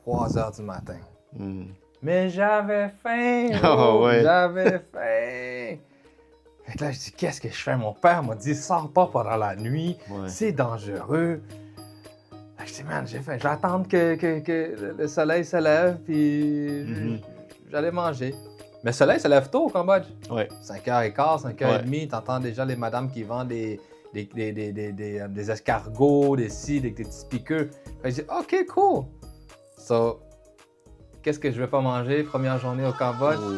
3 heures du matin. Mm. Mais j'avais faim! Oh, ouais. J'avais faim! Fait que là, je dis, qu'est-ce que je fais? Mon père m'a dit, sors pas pendant la nuit, Ouais. c'est dangereux. Fait que je dis, man, j'ai faim. Je vais attendre que le soleil se lève, puis j'allais manger. Mais le soleil se lève tôt au Cambodge. Ouais. 5h15, 5h30, t'entends déjà les madames qui vendent des escargots, des petits piqueux. Fait que je dis, OK, cool. So, qu'est-ce que je vais pas manger première journée au Cambodge? Oh.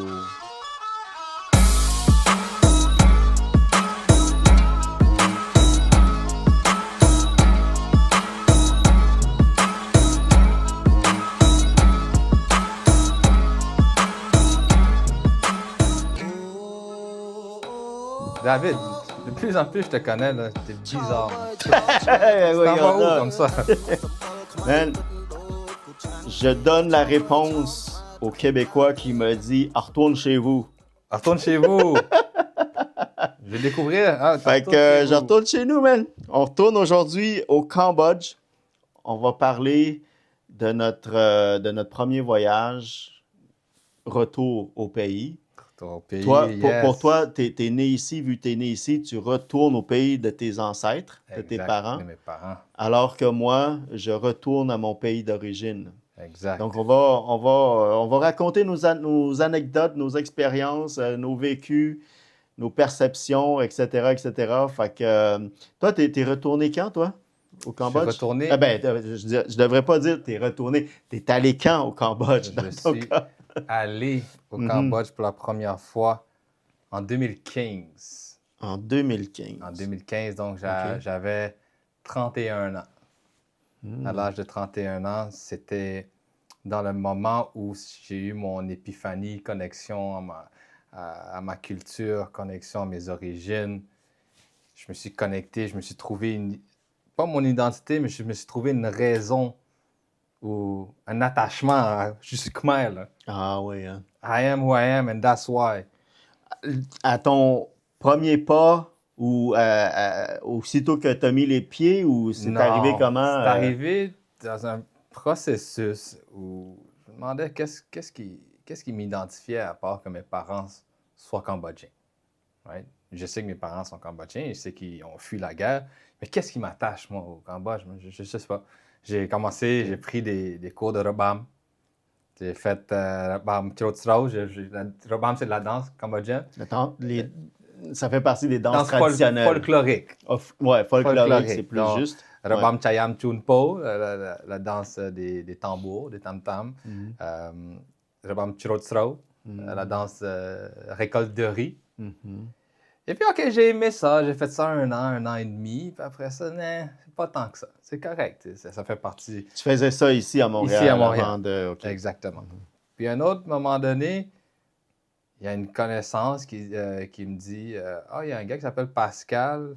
David, de plus en plus je te connais, là, t'es bizarre. Tu Oui, t'en vas où regarde. comme ça? Man, je donne la réponse au Québécois qui me dit « Retourne chez vous ». Retourne chez vous! Je vais découvrir. Ah, Fait retourne que chez je vous. retourne chez nous, man. On retourne aujourd'hui au Cambodge. On va parler de notre premier voyage, retour au pays. Ton pays, Toi, yes. pour toi, t'es né ici, vu que t'es né ici, tu retournes au pays de tes ancêtres, de tes Exact, parents, de mes parents. alors que moi, je retourne à mon pays d'origine. Exact. Donc, on va raconter nos anecdotes, nos expériences, nos vécus, nos perceptions, etc., etc. Fait que, toi, t'es retourné quand, toi, au Cambodge? retourné- Ah ben, je devrais pas dire t'es retourné. T'es allé quand au Cambodge, dans Je ton suis cas? allé au Mhm. Cambodge pour la première fois en 2015. En 2015. En 2015, donc Ok. j'avais 31 ans. Hmm. À l'âge de 31 ans, c'était dans le moment où j'ai eu mon épiphanie, connexion à ma culture, connexion à mes origines. Je me suis connecté, je me suis trouvé pas mon identité, mais je me suis trouvé une raison ou un attachement. Je suis Khmer, là. Ah oui, hein. I am who I am and that's why. À ton premier pas ou aussitôt que tu as mis les pieds ou c'est Non, arrivé comment? c'est arrivé dans un processus où je me demandais qu'est-ce qui m'identifiait à part que mes parents soient cambodgiens. Right? Je sais que mes parents sont cambodgiens, je sais qu'ils ont fui la guerre, mais qu'est-ce qui m'attache, moi, au Cambodge? Je sais pas. J'ai pris des cours de Rebam. J'ai fait Rebam Chrotsrau. Rebam, c'est de la danse cambodgienne. Attends, ça fait partie des danses Danse traditionnelles. folklorique. Ouais, folklorique, c'est plus Donc, juste. Rebam Ouais. Chayam Chunpo, la danse des tambours, des tam-tams. Mhm. Rebam Chrotsrau, la danse récolte de riz. Mhm. Et puis, OK, j'ai aimé ça. J'ai fait ça un an et demi. Puis après ça, c'est pas tant que ça. C'est correct. Ça fait partie. Tu faisais ça ici à Montréal? Ici à Montréal. Avant de... OK. Exactement. Puis, à un autre moment donné, il y a une connaissance qui me dit il y a un gars qui s'appelle Pascal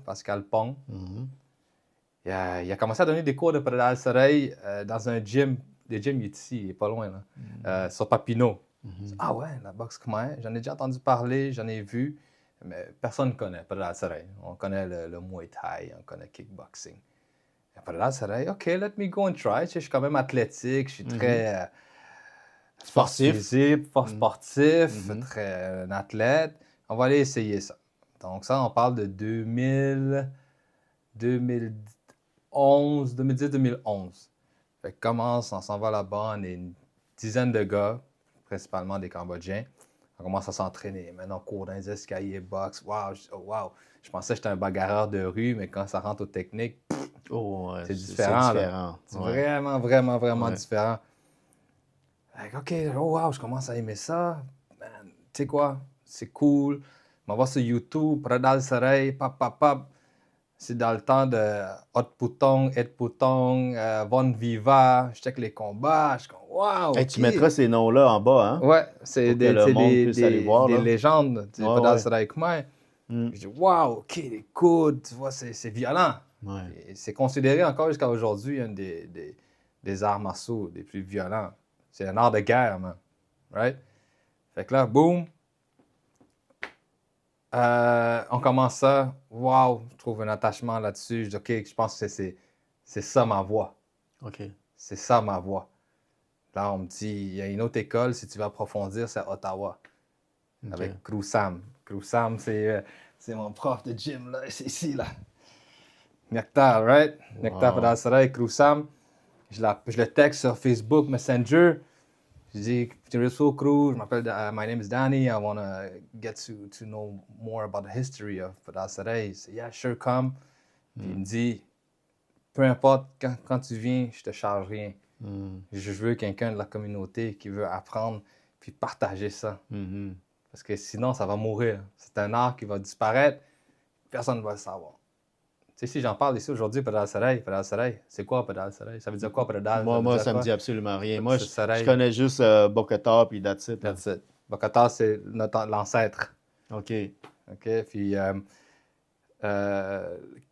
Pong. Mhm. Il a commencé à donner des cours de Pradal Saray dans un gym. Des gyms, il est ici, il est pas loin, là, sur Papineau. Ah ouais, la boxe khmer. J'en ai déjà entendu parler, j'en ai vu. Mais personne ne connaît Pradal Saray. On connaît le Muay Thai, on connaît kickboxing. Pradal Saray, OK, let me go and try. Tu sais, je suis quand même athlétique, je suis très Sportif. sportif, Mhm. très un athlète. On va aller essayer ça. Donc ça, on parle de 2010-2011. Fait que commence, on s'en va là-bas, on est une dizaine de gars, principalement des Cambodgiens. On commence à s'entraîner. Maintenant, on court dans les escaliers, boxe. Wow, je pensais que j'étais un bagarreur de rue, mais quand ça rentre aux techniques, Oh, ouais, c'est différent. Là. C'est Ouais. vraiment Ouais. différent. Fait que, OK, oh wow, je commence à aimer ça. Man, tu sais quoi? C'est cool. On va voir sur YouTube, Pradal Saray, pap. C'est dans le temps de Hot Putong, Ed Putong, Von Viva. Je check les combats. Je suis comme, wow! Hey, tu mettras ces noms-là en bas, hein? Ouais, c'est Pour que le monde puisse aller voir, des là. légendes du Ouais, Pradal ouais. Saray Khmer. Mm. Je dis, wow, OK, les coudes, tu vois, c'est violent. Ouais. Et c'est considéré encore jusqu'à aujourd'hui un des arts martiaux les plus violents. C'est un art de guerre, man. Right? Fait que là, boum. On commence ça. Wow, je trouve un attachement là-dessus. Je dis, OK, je pense que c'est ça ma voie. OK. C'est ça ma voie. Là, on me dit, il y a une autre école, si tu veux approfondir, c'est à Ottawa, OK. avec Crew Sam. Crew Sam, c'est mon prof de gym, là, c'est ici, là. Nectar, right? Nectar Wow. Padassaray, Crew Sam. Je le texte sur Facebook Messenger. Je dis, Tiriso Crew, my name is Danny. I want to get to know more about the history of Padassaray. Il dit, yeah, sure, come. Puis il me dit, peu importe, quand tu viens, je te charge rien. Je veux quelqu'un de la communauté qui veut apprendre puis partager ça. Parce que sinon, ça va mourir. C'est un art qui va disparaître. Personne ne va le savoir. Tu sais, si j'en parle ici aujourd'hui, Padassaray, c'est quoi Padassaray? Ça veut dire quoi Padassaray? Moi, ça me dit absolument rien. Moi, je Saray. connais juste Bokata puis that's it. That's it. Bokata, c'est l'ancêtre. OK. OK? Puis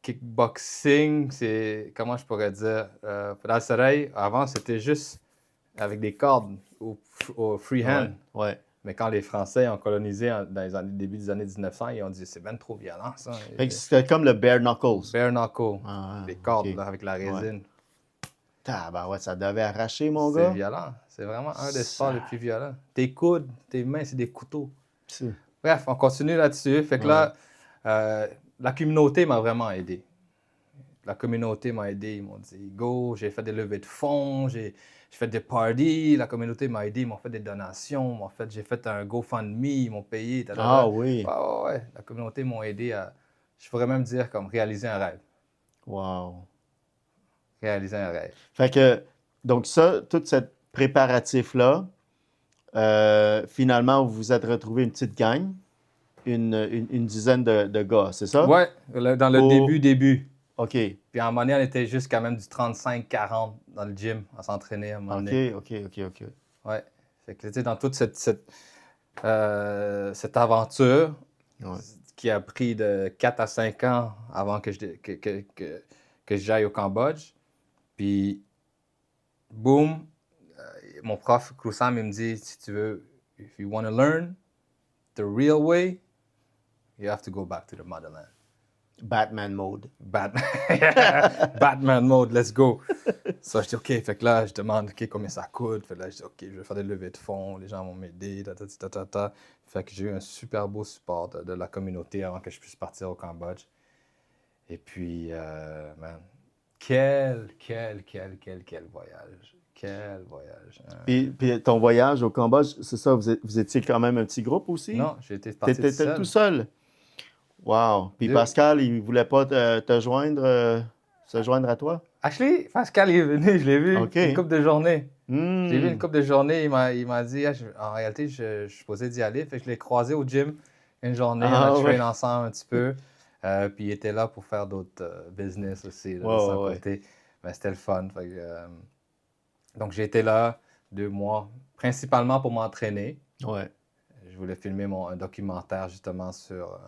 kickboxing, c'est, comment je pourrais dire? Padassaray, avant, c'était juste avec des cordes au freehand. Ouais. Mais quand les Français ont colonisé dans les début des années 1900, ils ont dit c'est bien trop violent ça. Fait que c'était comme le bare knuckles. Bare knuckle, Ah, les cordes OK. là, avec la résine. Ouais, ça devait arracher, mon gars. C'est violent. C'est vraiment un des sports les plus violents. Tes coudes, tes mains, c'est des couteaux. Bref, on continue là-dessus. Fait que là, la communauté m'a vraiment aidé. La communauté m'a aidé. Ils m'ont dit go, j'ai fait des levées de fonds, j'ai fait des parties. La communauté m'a aidé, ils m'ont fait des donations. J'ai fait un GoFundMe, ils m'ont payé. Ah oui. Ouais. La communauté m'a aidé à, je pourrais même dire, comme réaliser un rêve. Wow. Réaliser un rêve. Fait que, donc ça, tout ce préparatif-là, finalement, vous vous êtes retrouvé une petite gang, une dizaine de gars, c'est ça? Ouais, dans le début. OK. Puis à un moment donné, on était juste quand même du 35-40 dans le gym à s'entraîner à un moment donné. OK. Ouais. Fait que, tu sais, dans toute cette aventure qui a pris de 4 à 5 ans avant que j'aille au Cambodge. Puis, boum, mon prof, Krusam, il me dit, si tu veux, if you want to learn the real way, you have to go back to the motherland. Batman mode. Batman mode, let's go. Ça, je dis, OK. Fait que là, je demande, OK, combien ça coûte. Fait que là, je dis, OK, je vais faire des levées de fonds. Les gens vont m'aider. Fait que j'ai eu un super beau support de la communauté avant que je puisse partir au Cambodge. Et puis, man, quel voyage. Quel voyage. Puis ton voyage au Cambodge, c'est ça, vous étiez quand même un petit groupe aussi? Non, j'ai été parti T'étais tout seul? Wow. Puis Pascal, il voulait pas se joindre à toi? Actually, Pascal il est venu, je l'ai vu Okay. une couple de journées. Mm. J'ai vu une couple de journées, il m'a dit, en réalité, je suis supposé d'y aller. Fait que je l'ai croisé au gym une journée, on a traîné ensemble un petit peu. Puis il était là pour faire d'autres business aussi là, de son côté. Mais c'était le fun. Fait que, donc j'ai été là 2 mois, principalement pour m'entraîner. Ouais. Je voulais filmer un documentaire justement sur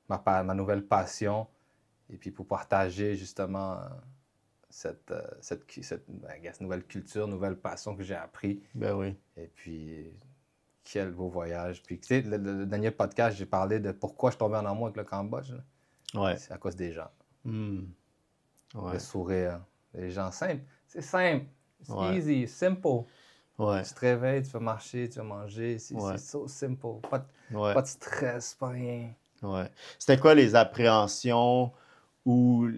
ma nouvelle passion et puis pour partager justement cette nouvelle culture, nouvelle passion que j'ai appris. Ben oui. Et puis, quel beau voyage. Puis, tu sais, le dernier podcast, j'ai parlé de pourquoi je tombais en amour avec le Cambodge. Ouais. C'est à cause des gens. Ouais. Le sourire. Les gens simples. C'est simple. C'est easy, simple. Ouais. Tu te réveilles, tu vas marcher, tu vas manger. C'est so simple. Pas de stress, pas rien. Ouais. C'était quoi les appréhensions ou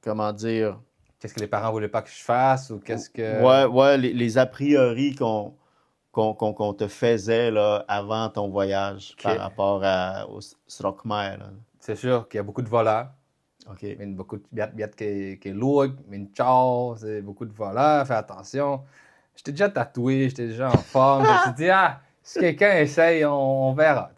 comment dire? Qu'est-ce que les parents voulaient pas que je fasse ou qu'est-ce que... Ouais, les a priori qu'on te faisait là, avant ton voyage par rapport au Srok Khmer. C'est sûr qu'il y a beaucoup de voleurs. OK. Il y a beaucoup de biat qui est lourd, mais une ciao, c'est beaucoup de voleurs, fais attention. J'étais déjà tatoué, j'étais déjà en forme. Je me suis dit, si quelqu'un essaye, on verra.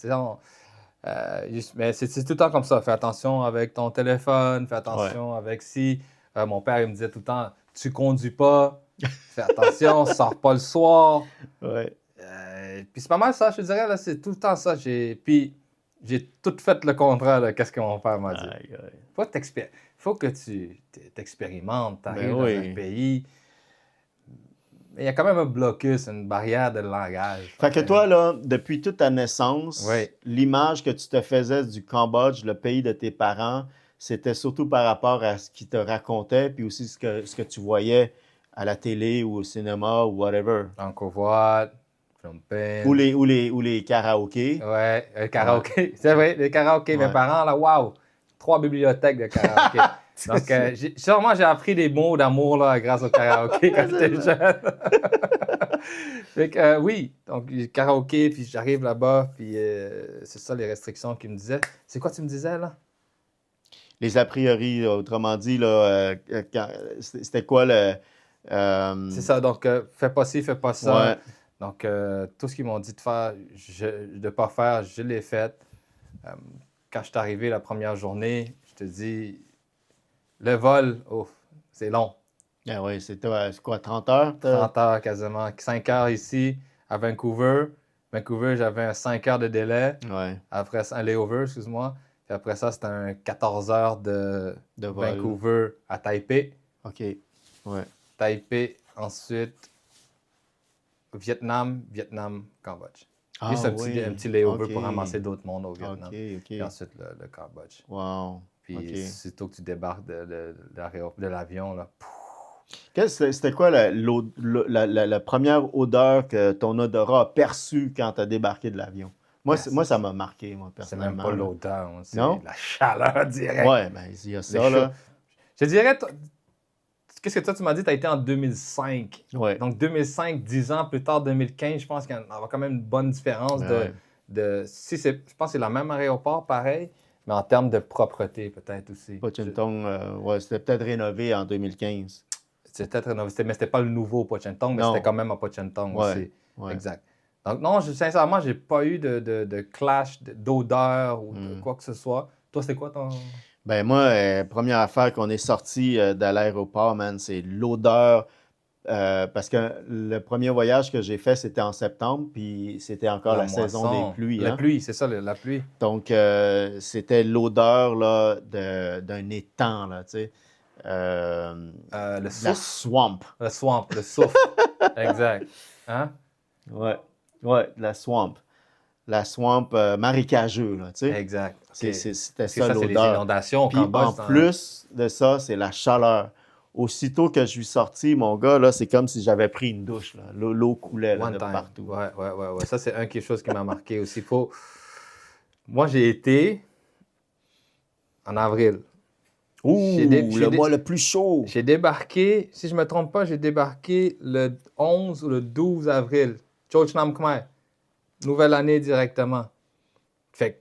Mais c'est tout le temps comme ça. Fais attention avec ton téléphone, fais attention avec si. Mon père, il me disait tout le temps, tu conduis pas, fais attention, sors pas le soir. Ouais. Puis c'est pas mal ça, je te dirais, là, c'est tout le temps ça. Puis j'ai tout fait le contraire de ce que mon père m'a dit. Faut que tu t'expérimentes, tu arrives dans un pays. Mais il y a quand même un blocus, une barrière de langage. Fait que toi, là, depuis toute ta naissance, l'image que tu te faisais du Cambodge, le pays de tes parents, c'était surtout par rapport à ce qu'ils te racontaient, puis aussi ce que tu voyais à la télé ou au cinéma ou whatever. Angkor Wat, Phnom Penh. Ou les karaokés. Ouais, le karaoké. C'est vrai, le karaoké. Mes Ouais. parents, là, waouh, 3 bibliothèques de karaoké. Donc, sûrement, j'ai appris des mots d'amour là, grâce au karaoké quand j'étais jeune. Fait que, oui, donc karaoké, puis j'arrive là-bas, puis c'est ça les restrictions qu'ils me disaient. C'est quoi tu me disais, là? Les a priori, autrement dit, là, c'était quoi le... C'est ça, donc fais pas ci, fais pas ça. Ouais. Donc, tout ce qu'ils m'ont dit de faire, de pas faire, je l'ai fait. Quand je suis arrivé la première journée, je te dis, le vol, ouf, c'est long. Ah ouais, c'était quoi, 30 heures? 30 heures quasiment. 5 heures ici à Vancouver. Vancouver, j'avais un 5 heures de délai. Ouais, Après ça, un layover, excuse-moi. Puis après ça, c'était un 14 heures de de vol. Vancouver à Taipei. OK, ouais. Taipei, ensuite Vietnam, Cambodge. Ah Juste un oui, petit layover OK. pour ramasser d'autres mondes au Vietnam. OK, Puis OK. ensuite le Cambodge. Wow, Puis OK. sitôt que tu débarques de l'avion, là, C'était quoi la première odeur que ton odorat a perçue quand tu as débarqué de l'avion? Moi, moi, ça m'a marqué, moi, c'est même personnellement. pas là. l'odeur, hein, c'est Non? la chaleur directe. Ouais, ben, il y a Les ça, là. Je te dirais, qu'est-ce que toi, tu m'as dit, tu as été en 2005. Ouais. Donc 2005, 10 ans plus tard, 2015, je pense qu'il y a quand même une bonne différence Ouais. je pense que c'est le même aéroport, pareil, mais en termes de propreté, peut-être aussi. Pochentong, ouais, c'était peut-être rénové en 2015. C'est peut-être rénové, mais c'était pas le nouveau Pochentong, mais Non. c'était quand même à Pochentong Ouais, aussi. ouais. Exact. Donc non, sincèrement, j'ai pas eu de clash d'odeur ou de quoi que ce soit. Toi, c'était quoi ton... Ben moi, première affaire qu'on est sorti de l'aéroport, man, c'est l'odeur. Parce que le premier voyage que j'ai fait, c'était en septembre, puis c'était encore la saison des moisson. pluies. La Hein? pluie, c'est ça, la pluie. Donc, c'était l'odeur là, d'un étang, là, tu sais. Le La souffle. swamp. Le souffle. Exact. Hein? Ouais, ouais, la swamp. La swamp marécageux, là, tu sais. Exact. C'était Parce que ça ça, c'est les l'odeur. inondations au Puis Cambodge. en plus de ça, c'est la chaleur. Aussitôt que je suis sorti, mon gars, là, c'est comme si j'avais pris une douche. Là. L'eau coulait là, One de time. partout. Ouais. Ça, c'est quelque chose qui m'a marqué aussi. Moi, j'ai été en avril. Ouh, le mois le plus chaud. J'ai débarqué, si je ne me trompe pas, j'ai débarqué le 11 ou le 12 avril. Chok Nam Khmer. Nouvelle année directement. Fait que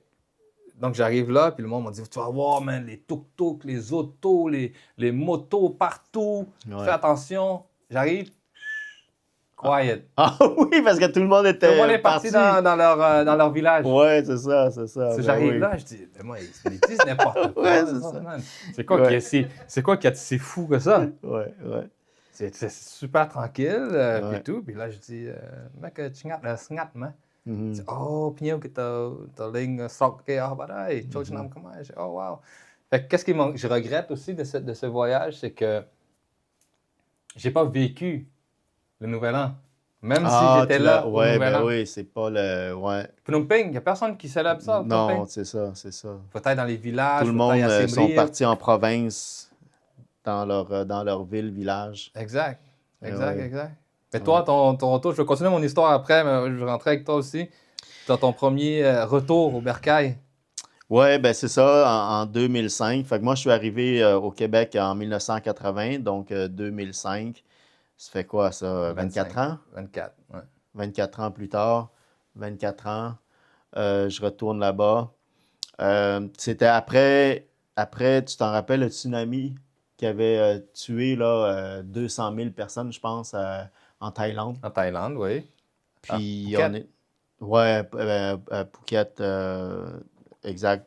donc, j'arrive là, puis le monde m'a dit, tu vas voir, man, les tuk-tuk, les autos, les motos partout. Ouais. Fais attention. J'arrive. Quiet. Ah oui, parce que tout le monde était Tout le monde est parti dans leur village. Ouais, c'est ça. Ben j'arrive là, je dis, mais moi, ils disent n'importe quoi. Ouais, c'est ça. Man. C'est quoi qui est si fou que ça? Ouais. C'est super tranquille, puis tout. Puis là, je dis, mec, tu ngat, man. Oh, puis que t'as ligne stock qui a badai, Chok Nam Khmer. Oh, wow. Fait que qu'est-ce que je regrette aussi de ce voyage, c'est que j'ai pas vécu le Nouvel An. Même si j'étais là au Nouvel An. Oui, c'est pas le... Ouais. Phnom Penh, il n'y a personne qui célèbre ça. Non, c'est ça. Peut-être dans les villages, Tout le monde sont partis en province, dans leur ville, village. Exact. Mais Ouais. toi, ton retour, je vais continuer mon histoire après, mais je vais rentrer avec toi aussi. Tu as ton premier retour au Bercail. Oui, ben c'est ça, en 2005. Fait que moi, je suis arrivé au Québec en 1980, donc 2005. Ça fait quoi, ça? 24 ans? 24, ouais. 24 ans plus tard, 24 ans, je retourne là-bas. C'était après, tu t'en rappelles, le tsunami qui avait tué là, 200 000 personnes, je pense, en Thaïlande. En Thaïlande, oui. Puis Phuket. on est... Ouais, Phuket, exact.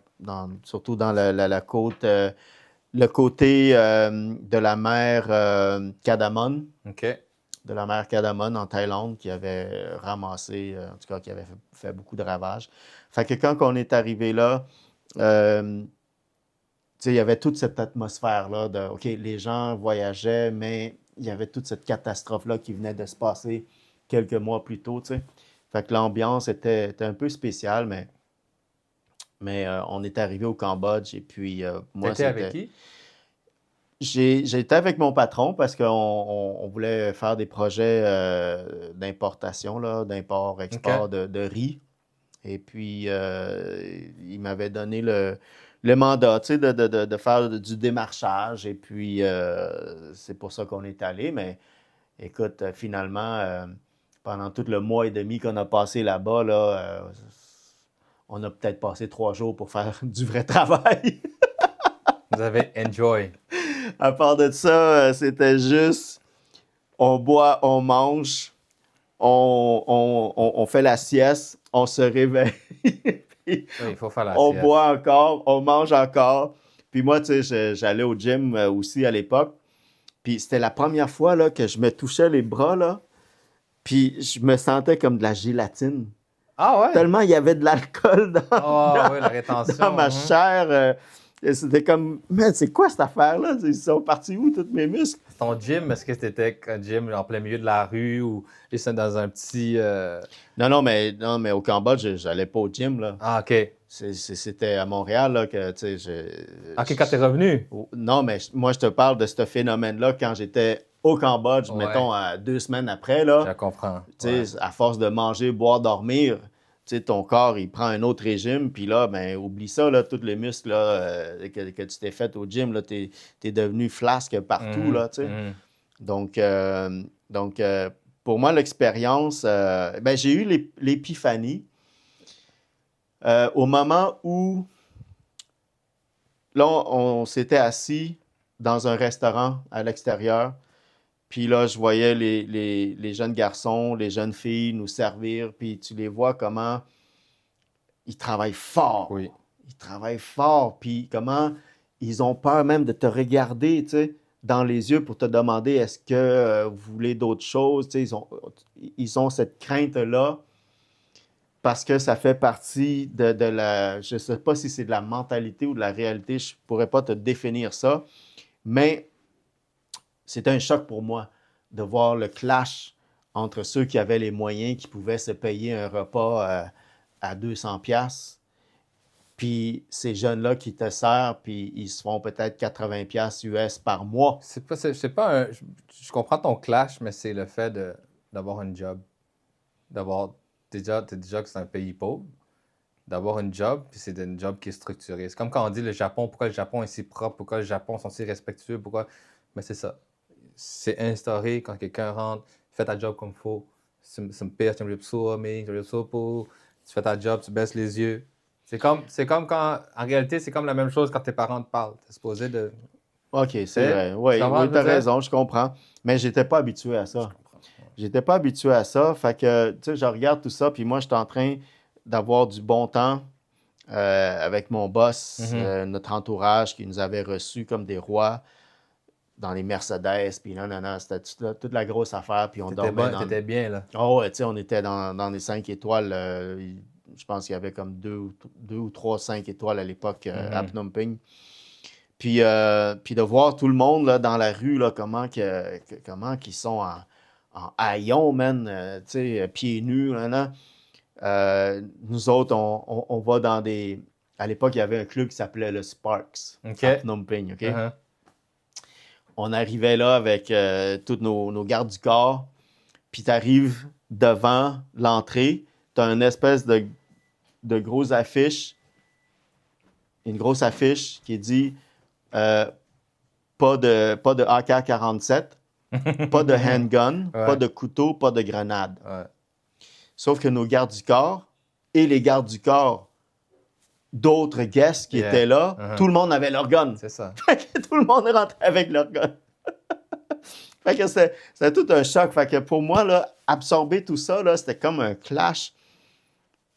Surtout dans la côte, le côté de la mer Cadamon. OK. De la mer Cadamon en Thaïlande qui avait ramassé, en tout cas qui avait fait beaucoup de ravages. Fait que quand on est arrivé là, il y avait toute cette atmosphère-là de, OK, les gens voyageaient, mais il y avait toute cette catastrophe-là qui venait de se passer quelques mois plus tôt, tu sais. Fait que l'ambiance était un peu spéciale, mais on est arrivé au Cambodge et puis moi, T'étais avec qui? J'étais avec mon patron parce qu'on voulait faire des projets d'importation, là, d'import-export OK. de riz. Et puis, il m'avait donné le mandat, tu sais, de faire du démarchage. Et puis, c'est pour ça qu'on est allé. Mais écoute, finalement, pendant tout le mois et demi qu'on a passé là-bas, là, on a peut-être passé 3 jours pour faire du vrai travail. Vous avez enjoy. À part de ça, c'était juste, on boit, on mange, on fait la sieste, on se réveille, puis Oui, il faut faire la on sieste. boit encore, on mange encore. Puis moi, tu sais, j'allais au gym aussi à l'époque. Puis c'était la première fois là, que je me touchais les bras, là, puis je me sentais comme de la gélatine. Ah ouais? Tellement il y avait de l'alcool Ah ouais, la dans rétention. ma chair. Et c'était comme, mais c'est quoi cette affaire-là? Ils sont partis où, tous mes muscles? Ton gym, est-ce que c'était un gym en plein milieu de la rue ou juste dans un petit... Non, mais au Cambodge, j'allais pas au gym, là. Ah, OK. C'était à Montréal, là, que, tu sais, OK, quand t'es revenu? non, mais moi, je te parle de ce phénomène-là quand j'étais au Cambodge, Ouais, mettons, à 2 semaines après, là. je comprends. Tu Ouais. sais, à force de manger, boire, dormir, tu sais, ton corps, il prend un autre régime, puis là, ben, oublie ça, là, tous les muscles là, que tu t'es fait au gym, là, t'es devenu flasque partout, Mhm, là, tu sais. mhm. Donc, pour moi, l'expérience, ben, j'ai eu l'épiphanie au moment où, là, on s'était assis dans un restaurant à l'extérieur, puis là, je voyais les jeunes garçons, les jeunes filles nous servir, puis tu les vois comment ils travaillent fort. Oui. Ils travaillent fort, puis comment ils ont peur même de te regarder, tu sais, dans les yeux pour te demander est-ce que vous voulez d'autres choses. Tu sais, ils ont cette crainte-là parce que ça fait partie de la... Je ne sais pas si c'est de la mentalité ou de la réalité, je ne pourrais pas te définir ça, mais c'était un choc pour moi de voir le clash entre ceux qui avaient les moyens, qui pouvaient se payer un repas à 200 pièces, puis ces jeunes-là qui te servent, puis ils se font peut-être 80 pièces US par mois. C'est pas un... je comprends ton clash, mais c'est le fait d'avoir un job. D'avoir... t'es déjà que c'est un pays pauvre. D'avoir une job, puis c'est une job qui est structurée. C'est comme quand on dit le Japon, pourquoi le Japon est si propre, pourquoi le Japon sont si respectueux, pourquoi... Mais c'est ça. C'est instauré quand quelqu'un rentre, fais ta job comme il faut. Tu me payes, tu me le mais tu fais ta job, tu baisses les yeux. C'est comme quand, en réalité, c'est comme la même chose quand tes parents te parlent. T'es supposé de, tu OK, c'est sais, vrai. tu Oui, comprends ce oui, que je t'as veux dire? raison, je comprends. Mais j'étais pas habitué à Je ça. comprends. Ouais. J'étais pas habitué à ça. Fait que, tu sais, je regarde tout ça, puis moi, je suis en train d'avoir du bon temps avec mon boss, Mhm. notre entourage qui nous avait reçus comme des rois dans les Mercedes, puis non, non, non, c'était toute la grosse affaire, puis on T'étais dormait bon, dans... t'étais bien, là. Oh, ouais, tu sais, on était dans les 5 étoiles. Je pense qu'il y avait comme deux ou trois 5 étoiles à l'époque à Mhm. Phnom Penh. Puis de voir tout le monde là, dans la rue, là, comment qu'ils sont en haillons, man, tu sais, pieds nus, là, là. Nous autres, on va dans des... À l'époque, il y avait un club qui s'appelait le Sparks OK. à Phnom Penh, OK? Uh-huh. On arrivait là avec tous nos gardes du corps, puis tu arrives devant l'entrée, tu as une espèce de grosse affiche, une grosse affiche qui dit euh, pas de AK-47, pas de handgun, pas Ouais, de couteau, pas de grenade. ouais. Sauf que nos gardes du corps et les gardes du corps d'autres guests qui Yeah. étaient là, Uh-huh. tout le monde avait leur gun. C'est ça. Fait que tout le monde rentrait avec leur gun. Fait que c'était tout un choc. Fait que pour moi, là, absorber tout ça, là, c'était comme un clash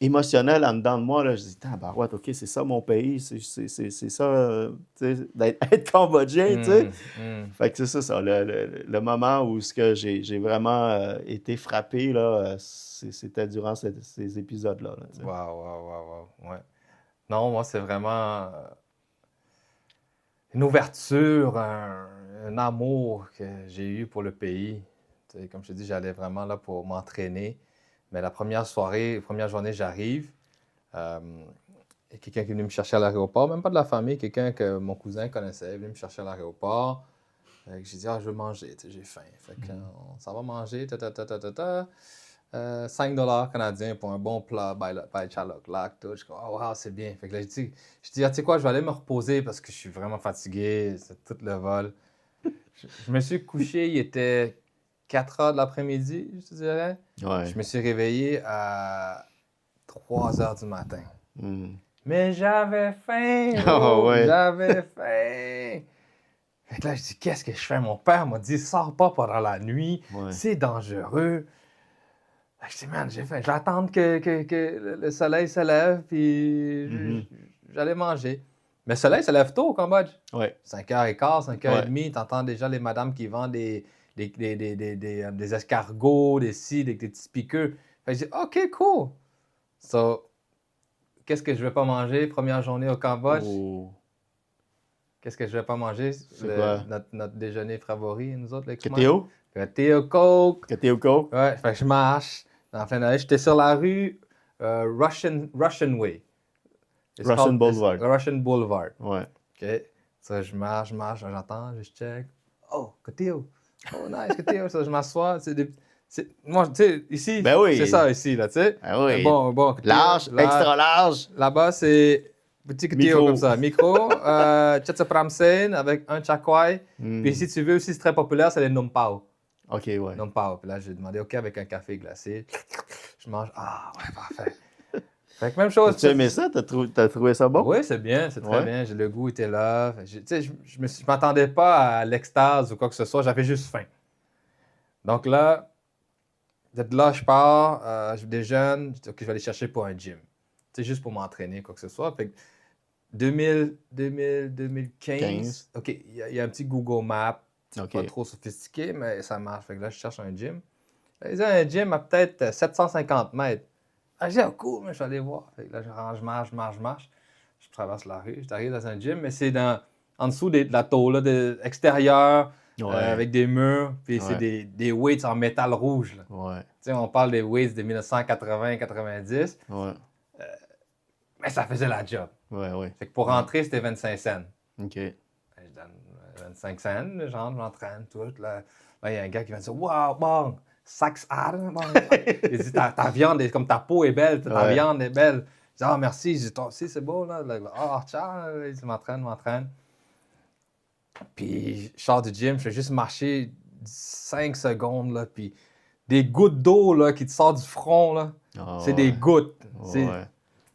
émotionnel en dedans de moi. Là. Je dis, tabarouette, OK, c'est ça mon pays, c'est ça, tu sais, être cambodgien, tu sais. Mm, mm. Fait que c'est ça, le moment où ce que j'ai vraiment été frappé, là, c'était durant ces épisodes-là. Là, tu sais. Wow, wow, wow, wow. Ouais. Non, moi, c'est vraiment une ouverture, un amour que j'ai eu pour le pays. Tu sais, comme je te dis, j'allais vraiment là pour m'entraîner. Mais la première soirée, première journée, j'arrive. euh, et quelqu'un qui est venu me chercher à l'aéroport, même pas de la famille, quelqu'un que mon cousin connaissait, est venu me chercher à l'aéroport. Fait que j'ai dit, je veux manger, j'ai faim. Fait qu'on s'en va manger, 5$ canadiens pour un bon plat by Chaloc Lac, tout. Je dis, oh wow, c'est bien. Fait que là, je dis, tu sais quoi, je vais aller me reposer parce que je suis vraiment fatigué, c'est tout le vol. Je me suis couché, il était 4h de l'après-midi, je te dirais. Ouais. Je me suis réveillé à 3h du matin. Mm. Mais j'avais faim, Oh, ouais. j'avais faim. Fait que là, je dis, qu'est-ce que je fais? Mon père m'a dit, sors pas pendant la nuit, Ouais. c'est dangereux. Fait que je dis, man, j'ai faim. Je vais attendre que le soleil se lève, puis j'allais manger. Mais le soleil se lève tôt au Cambodge. Ouais. 5h15, 5h30, t'entends déjà les madames qui vendent des escargots, des petits piqueux. Fait que je dis, OK, cool. So, qu'est-ce que je vais pas manger première journée au Cambodge? Oh. Qu'est-ce que je vais pas manger? C'est quoi? Notre déjeuner favori, nous autres, les Keteo? Keteo Coke. Keteo Coke? Ouais, fait que je marche. En fin d'année, j'étais sur la rue Russian Way. Russian Boulevard. Russian Boulevard. Ouais. OK. Ça, je marche, j'entends, je check. Oh, Keteo. Oh, nice, Keteo. Ça, je m'assois. Moi, tu sais, ici, Ben oui. c'est ça, ici, là, tu sais. Ben oui. Bon, Keteo, Large, extra large. Là-bas, c'est petit Keteo comme ça. Micro, Chetchapramsen avec un chakwai. Puis si tu veux aussi, c'est très populaire, c'est les Num Pao. OK, ouais. Num Pao. Puis là, j'ai demandé, OK, avec un café glacé. Je mange. Ah, ouais, parfait. Fait que même chose. Tu aimé ça? T'as trouvé ça bon? Oui, c'est bien, c'est très Ouais. bien. Le goût était là. Tu sais, je m'attendais pas à l'extase ou quoi que ce soit. J'avais juste faim. Donc là, de là, je pars, je déjeune. Je dis, OK, je vais aller chercher pour un gym. Tu sais, juste pour m'entraîner, quoi que ce soit. Fait que 2015, OK, il y a un petit Google Maps. OK. Pas trop sophistiqué, mais ça marche. Fait que là, je cherche un gym. Là, ils ont un gym à peut-être 750 mètres. Ah, j'ai dit, oh, cool, mais je vais aller voir. Fait que là, je marche. Je traverse la rue, j'arrive dans un gym, mais c'est en dessous de la tôle, extérieure, Ouais. avec des murs, puis c'est Ouais. des weights en métal rouge. Là. Ouais. Tu sais, on parle des weights de 1980-90, Ouais. mais ça faisait la job. Ouais, ouais. Fait que pour rentrer, c'était 25 cents. OK. Je donne 25 cents, je rentre, je m'entraîne, tout. Là, il y a un gars qui va me dire, wow, bon, sax bon. Il dit, ta viande, est, comme ta peau est belle, ta viande est belle. Je dis, ah, merci. Je dis, toi aussi, c'est beau, là. Ah, ciao. Il dit, m'entraîne. Puis, je sors du gym, je fais juste marcher 5 secondes, là. Puis, des gouttes d'eau, là, qui te sortent du front, là. Oh, c'est des gouttes. Ouais.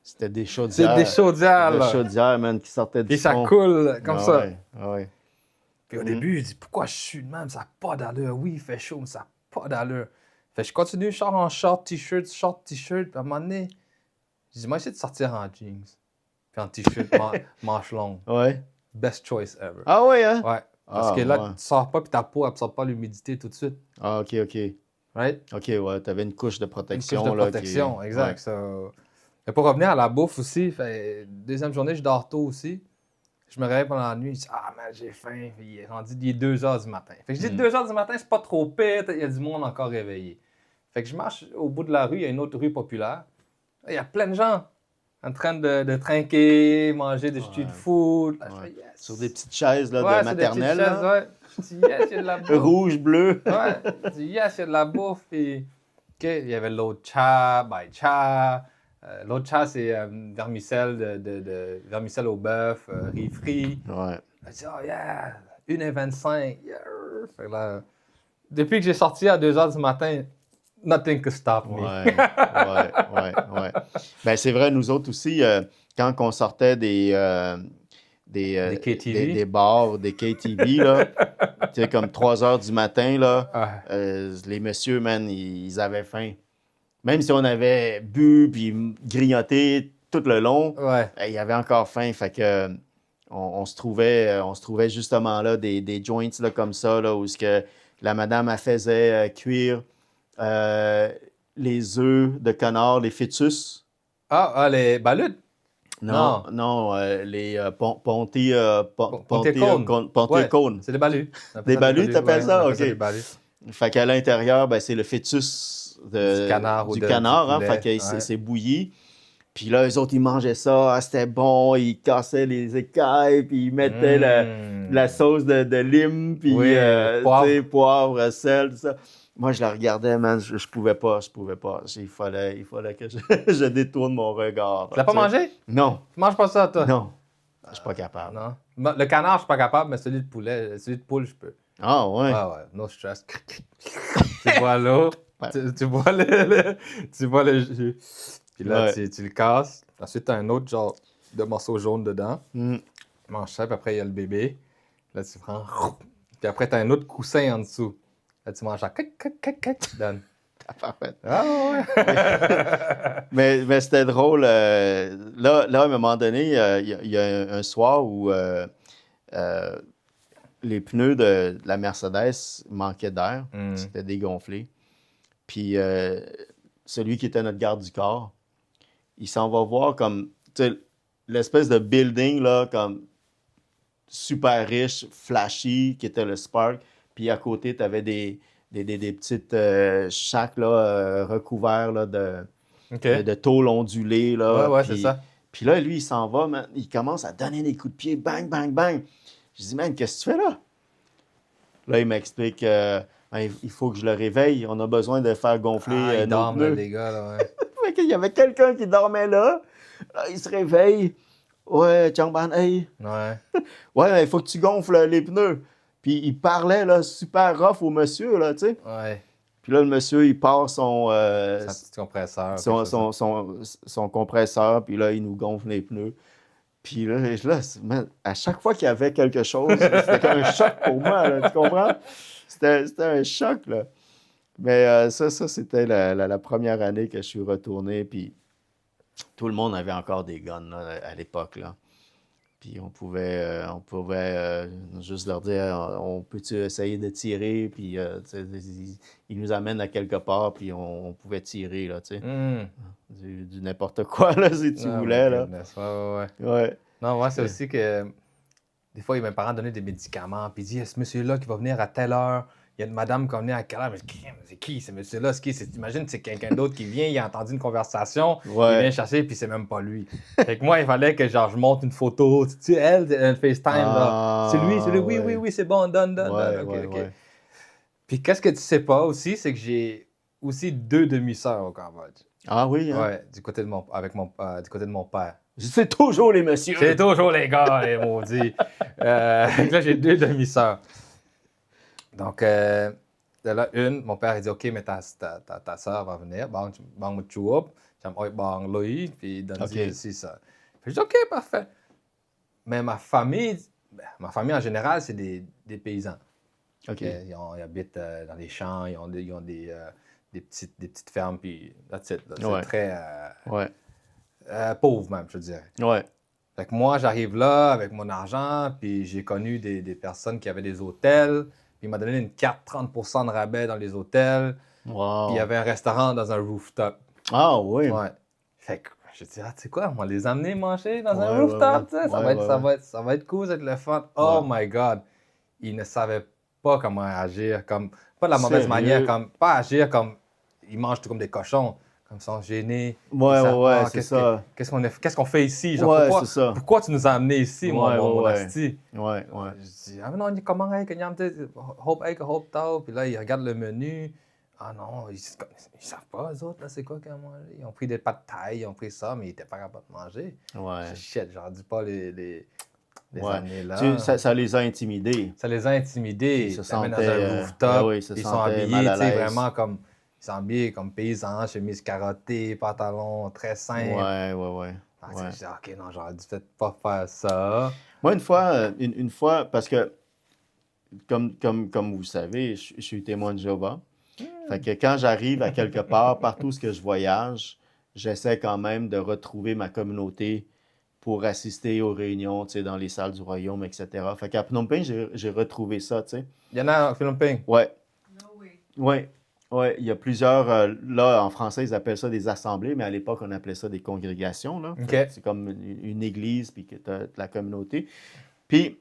C'était des chaudières. C'est des chaudières, là. Des chaudières, man, qui sortaient du Puis, ça front. coule, comme ça. Ouais. Ouais. Puis au début, je dis, pourquoi je suis de même? Ça n'a pas d'allure. Oui, il fait chaud, mais ça n'a pas d'allure. Fait que je continue, je sors en short, t-shirt. Puis à un moment donné, je dis, moi, j'essaie de sortir en jeans. Puis en t-shirt, manche longue. Ouais. Best choice ever. Ah ouais, hein? Ouais. Parce que là, tu sors pas, puis ta peau n'absorbe pas l'humidité tout de suite. Ah, OK. Right? OK, ouais. T'avais une couche de protection. Une couche de là, protection, exact. So... Et pour revenir à la bouffe aussi, deuxième journée, je dors tôt aussi. Je me réveille pendant la nuit, je dis, ah, man, j'ai faim. Puis il est rendu 2h du matin. Fait que je dis 2h du matin, c'est pas trop pire, il y a du monde encore réveillé. Fait que je marche au bout de la rue, il y a une autre rue populaire. Il y a plein de gens en train de trinquer, manger des street food. Là, je fais, yes. Sur des petites chaises là, de sur maternelle. des petites chaises, ouais. Je dis, yes, il y a de la bouffe. Rouge, bleu. Ouais, je dis, yes, il y a de la bouffe. Puis, OK, il y avait l'autre cha, by cha. L'autre cha, c'est vermicelle, vermicelle au bœuf, riz frit. Ouais. Je dis, oh yeah, 1h25. Yeah. Fait que là, depuis que j'ai sorti à 2h du matin, nothing could stop me. Ouais. Ben, c'est vrai, nous autres aussi, quand on sortait des KTV. des bars, des KTV, là, tu sais, comme 3h du matin, là, les messieurs, man, ils avaient faim. Même si on avait bu puis grignoté tout le long, il y avait encore faim. Fait que on se trouvait justement là des joints là, comme ça, là, où la madame elle faisait cuire les œufs de canard, les fœtus. Les baluts? Non, les pontés cônes. C'est des baluts. Des baluts, t'appelles ça? OK. Des baluts. Fait qu'à l'intérieur, ben, c'est le fœtus du canard, hein, fait que c'est bouilli. Puis là, eux autres, ils mangeaient ça, c'était bon, ils cassaient les écailles, puis ils mettaient la sauce de lime, puis Oui, poivre. tu sais, poivre, sel, tout ça. Moi, je la regardais, man, je pouvais pas. Il fallait que je détourne mon regard. Tu l'as pas tu sais. mangé? Non, Tu manges pas ça, toi? non, je suis pas capable. Non. Le canard, je suis pas capable, mais celui de poulet, celui de poule, je peux. Ah, ouais. Ouais, ouais, no stress. Tu bois l'eau, Ouais. tu bois tu bois le jus. Puis là, Ouais. tu le casses. Ensuite, tu as un autre genre de morceau jaune dedans. Mm. Tu manges ça, puis après, il y a le bébé. Là, tu prends. Puis après, tu as un autre coussin en dessous. Là, tu manges ça. Tu donnes. Parfait. Ah ouais! Mais c'était drôle. Là, à un moment donné, il y a un soir où les pneus de la Mercedes manquaient d'air. C'était dégonflé. Puis celui qui était notre garde du corps, il s'en va voir comme tu sais, l'espèce de building là, comme super riche, flashy, qui était le Spark. Puis à côté, tu avais des petites shacks là, recouverts là, OK. de tôle ondulée. Là, Ouais, puis, c'est ça. Puis là, lui, il s'en va, man, il commence à donner des coups de pied, bang, bang, bang. Je dis, man, qu'est-ce que tu fais là? Là, il m'explique, il faut que je le réveille, on a besoin de faire gonfler Ils nos dorment, là, pneus. les gars, là, ouais. Fait qu'il y avait quelqu'un qui dormait là. Là, il se réveille. Ouais, Changban, hey. Ouais. Ouais, il faut que tu gonfles les pneus. Puis il parlait là, super rough au monsieur, là, tu sais. Ouais. Puis là, le monsieur, il part son C'est un petit compresseur. son compresseur, puis là, il nous gonfle les pneus. Puis là, man, à chaque fois qu'il y avait quelque chose, c'était comme un choc pour moi, là, tu comprends? C'était un choc, là. Mais ça, c'était la première année que je suis retourné, puis tout le monde avait encore des guns là, à l'époque, là. Puis on pouvait juste leur dire, on peut-tu essayer de tirer, puis ils nous amènent à quelque part, puis on pouvait tirer, là, tu sais. Du n'importe quoi, là, si tu voulais, là. Ouais. Ouais. Non, moi, c'est aussi que des fois, mes parents donnaient des médicaments, puis ils disaient, ce monsieur-là qui va venir à telle heure, il y a une madame qui va venir à quelle heure, mais c'est qui ce monsieur-là? T'imagines, c'est quelqu'un d'autre qui vient, il a entendu une conversation, il Ouais. vient chercher, puis c'est même pas lui. Fait que moi, il fallait que genre, je monte une photo, tu sais, elle, un FaceTime, là. C'est lui, ouais. oui, c'est bon, donne, Ouais, ok. ouais. Puis qu'est-ce que tu sais pas aussi, c'est que j'ai aussi 2 demi-sœurs au Cambodge. Ah oui, hein? Ouais, du côté de mon père. C'est toujours les messieurs. C'est toujours les gars, les maudits. Là, j'ai 2 demi-sœurs. Donc, de là, mon père, il dit, OK, mais ta sœur va venir. Bang mo chuop. J'aime, oi, bang lui. Puis il donne aussi ça. Puis je dis, OK, parfait. Mais ma famille en général, c'est des paysans. OK. Ils habitent dans les champs, ils ont des petites fermes, puis that's it. Là. C'est très pauvre même, je dirais. Ouais. Fait que moi, j'arrive là avec mon argent, puis j'ai connu des personnes qui avaient des hôtels, puis il m'a donné une carte 30% de rabais dans les hôtels, Wow. puis il y avait un restaurant dans un rooftop. Ah oui. Ouais. Fait que je dis, tu sais quoi, on va les amener manger dans un rooftop, tu sais, ça va être cool, ça va être le fun. Oh my God! Ils ne savaient pas comment agir, pas de la mauvaise manière, pas agir comme, ils mangent tout comme des cochons. Comme ils sont gênés. Ouais, c'est ça. Qu'est-ce qu'on fait ici? Genre, pourquoi tu nous as amenés ici, mon asti? Ouais. Je dis, non, comment hope tao. Puis là, ils regardent le menu. Ah non, ils savent pas, eux autres, là, c'est quoi qu'ils ont mangé? Ils ont pris des pâtes de taille, ils ont pris ça, mais ils n'étaient pas capables de manger. Ouais. Shit, j'en dis pas les années là. Ça les a intimidés. Ça les a intimidés. Ils se sentaient dans sentait, un rooftop. ils se Ils sont sentaient habillés, mal à tu sais, l'aise. vraiment comme. Ils sont habillés comme paysans, chemise carottée, pantalon très simple. Ouais. Je dis, OK, non, j'aurais dû peut-être pas faire ça. Moi, une fois, parce que, comme vous savez, je suis témoin de Jéhovah. Fait que quand j'arrive à quelque part, partout où je voyage, j'essaie quand même de retrouver ma communauté pour assister aux réunions, tu sais, dans les salles du royaume, etc. Fait qu'à Phnom Penh, j'ai retrouvé ça, tu sais. Il y en a à Phnom Penh? Ouais. Ouais, il y a plusieurs, là, en français, ils appellent ça des assemblées, mais à l'époque, on appelait ça des congrégations, là. Okay. C'est comme une église, puis que tu as la communauté. Puis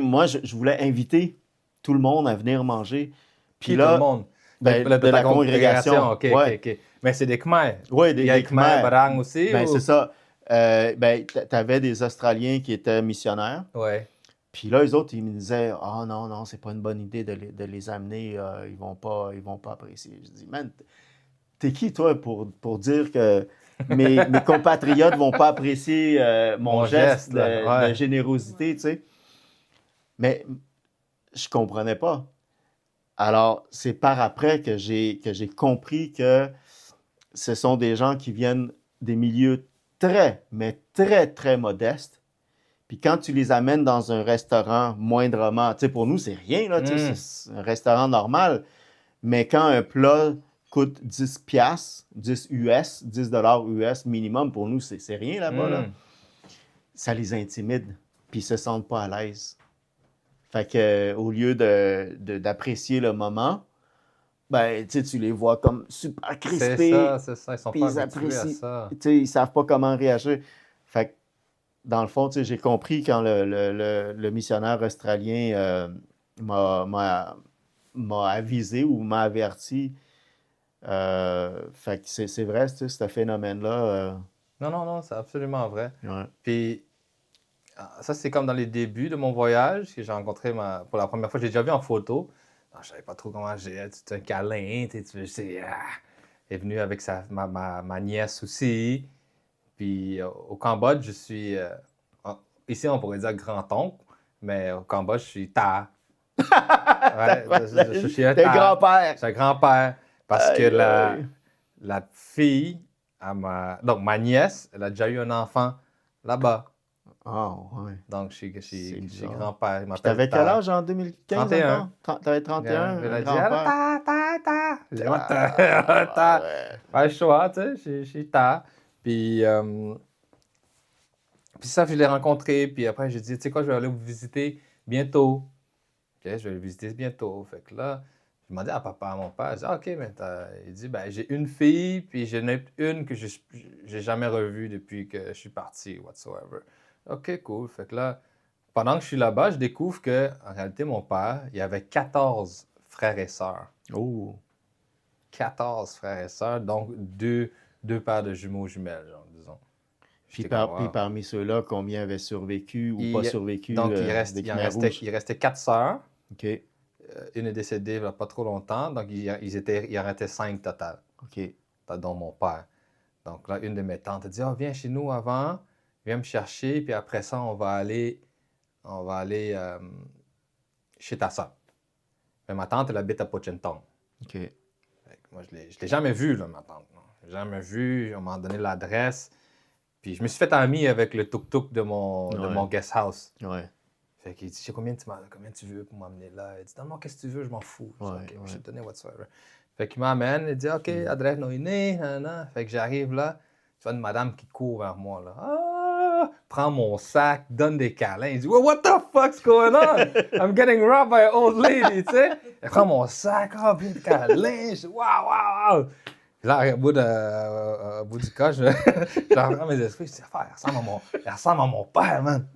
moi, je voulais inviter tout le monde à venir manger. Puis là, tout le monde? de ta la congrégation. OK, Ouais. OK, OK. Mais c'est des Khmers. Oui, Il y a des Khmers, Barang aussi? Ben, ou... c'est ça. Tu avais des Australiens qui étaient missionnaires. Ouais. Puis là, eux autres, ils me disaient, ah non, non, c'est pas une bonne idée de les amener, ils vont pas apprécier. Je dis, man, t'es qui, toi, pour dire que mes compatriotes vont pas apprécier mon geste de générosité, tu sais? Mais je comprenais pas. Alors, c'est par après que j'ai compris que ce sont des gens qui viennent des milieux très, mais très, très modestes. Puis quand tu les amènes dans un restaurant moindrement, tu sais, pour nous, c'est rien, là, tu sais, c'est un restaurant normal. Mais quand un plat coûte 10 piastres, 10 US, 10 dollars US minimum, pour nous, c'est rien là-bas, là. Ça les intimide, puis ils se sentent pas à l'aise. Fait que au lieu d'apprécier le moment, ben, tu les vois comme super crispés. C'est ça. Ils sont puis pas ils habitués à apprécient. ça. Tu sais, ils savent pas comment réagir. Fait que, dans le fond, tu sais, j'ai compris quand le missionnaire australien m'a avisé ou m'a averti. Fait que c'est vrai, tu sais, ce phénomène-là. Non, c'est absolument vrai. Ouais. Puis, ça, c'est comme dans les débuts de mon voyage, que j'ai rencontré pour la première fois. J'ai déjà vu en photo. Non, je savais pas trop comment j'ai. C'est un câlin, tu sais. Elle est venue avec ma nièce aussi. Puis, au Cambodge, je suis. Ici, on pourrait dire grand-oncle, mais au Cambodge, je suis ta. Ouais, je suis un T'es ta. grand-père. Je suis un grand-père. Parce que Aïe, aïe. la fille, donc ma nièce, elle a déjà eu un enfant là-bas. Ah, ouais. Donc, je suis bizarre. grand-père. Il Puis m'appelle t'avais quel Ta. âge en 2015 31. encore? T'avais 31, Elle un a dit, ah, grand-père. ta. J'ai dit, what Ah, ta? ouais. Pas le choix, tu sais, je suis ta. Puis ça, je l'ai rencontré. Puis après, j'ai dit, tu sais quoi, je vais aller vous visiter bientôt. OK, je vais le visiter bientôt. Fait que là, je demandais à papa, à mon père, je dis, ah, OK, mais il dit, ben, j'ai une fille, puis j'en ai une que je n'ai jamais revue depuis que je suis parti, whatsoever. OK, cool. Fait que là, pendant que je suis là-bas, je découvre que, en réalité, mon père, il avait 14 frères et sœurs. Oh. 14 frères et sœurs, donc deux paires de jumeaux jumelles, genre, disons. Puis, J'étais comme, puis wow. parmi ceux-là, combien avaient survécu ou pas survécu Donc, des Khmers rouges? il restait 4 sœurs. OK. Une est décédée il n'y a pas trop longtemps, donc il en restait 5 total, OK. dont mon père. Donc là, une de mes tantes a dit, ah, viens chez nous avant, viens me chercher, puis après ça, on va aller chez ta soeur. Mais ma tante, elle habite à Pochentong. OK. Fait que moi, je ne l'ai jamais vue, là, ma tante. Je l'ai jamais vue, on m'a donné l'adresse. Puis je me suis fait ami avec le tuk-tuk de mon guest house. Ouais. Fait qu'il dit, je sais combien tu veux pour m'amener là. Il dit, non, qu'est-ce que tu veux, je m'en fous. Je dis, OK, je vais te donner whatsoever. Fait qu'il m'amène, il dit, OK, adresse noinée, nanana. Fait que j'arrive là, tu vois une madame qui court vers moi, là. Ah, prend mon sac, donne des câlins. Il dit, well, what the fuck's going on? I'm getting robbed by an old lady, tu sais. Elle prend mon sac, plein de câlins. Je dis, wow. Là, au bout du cas, je reprends mes esprits, je dis, elle ressemble à mon père, man.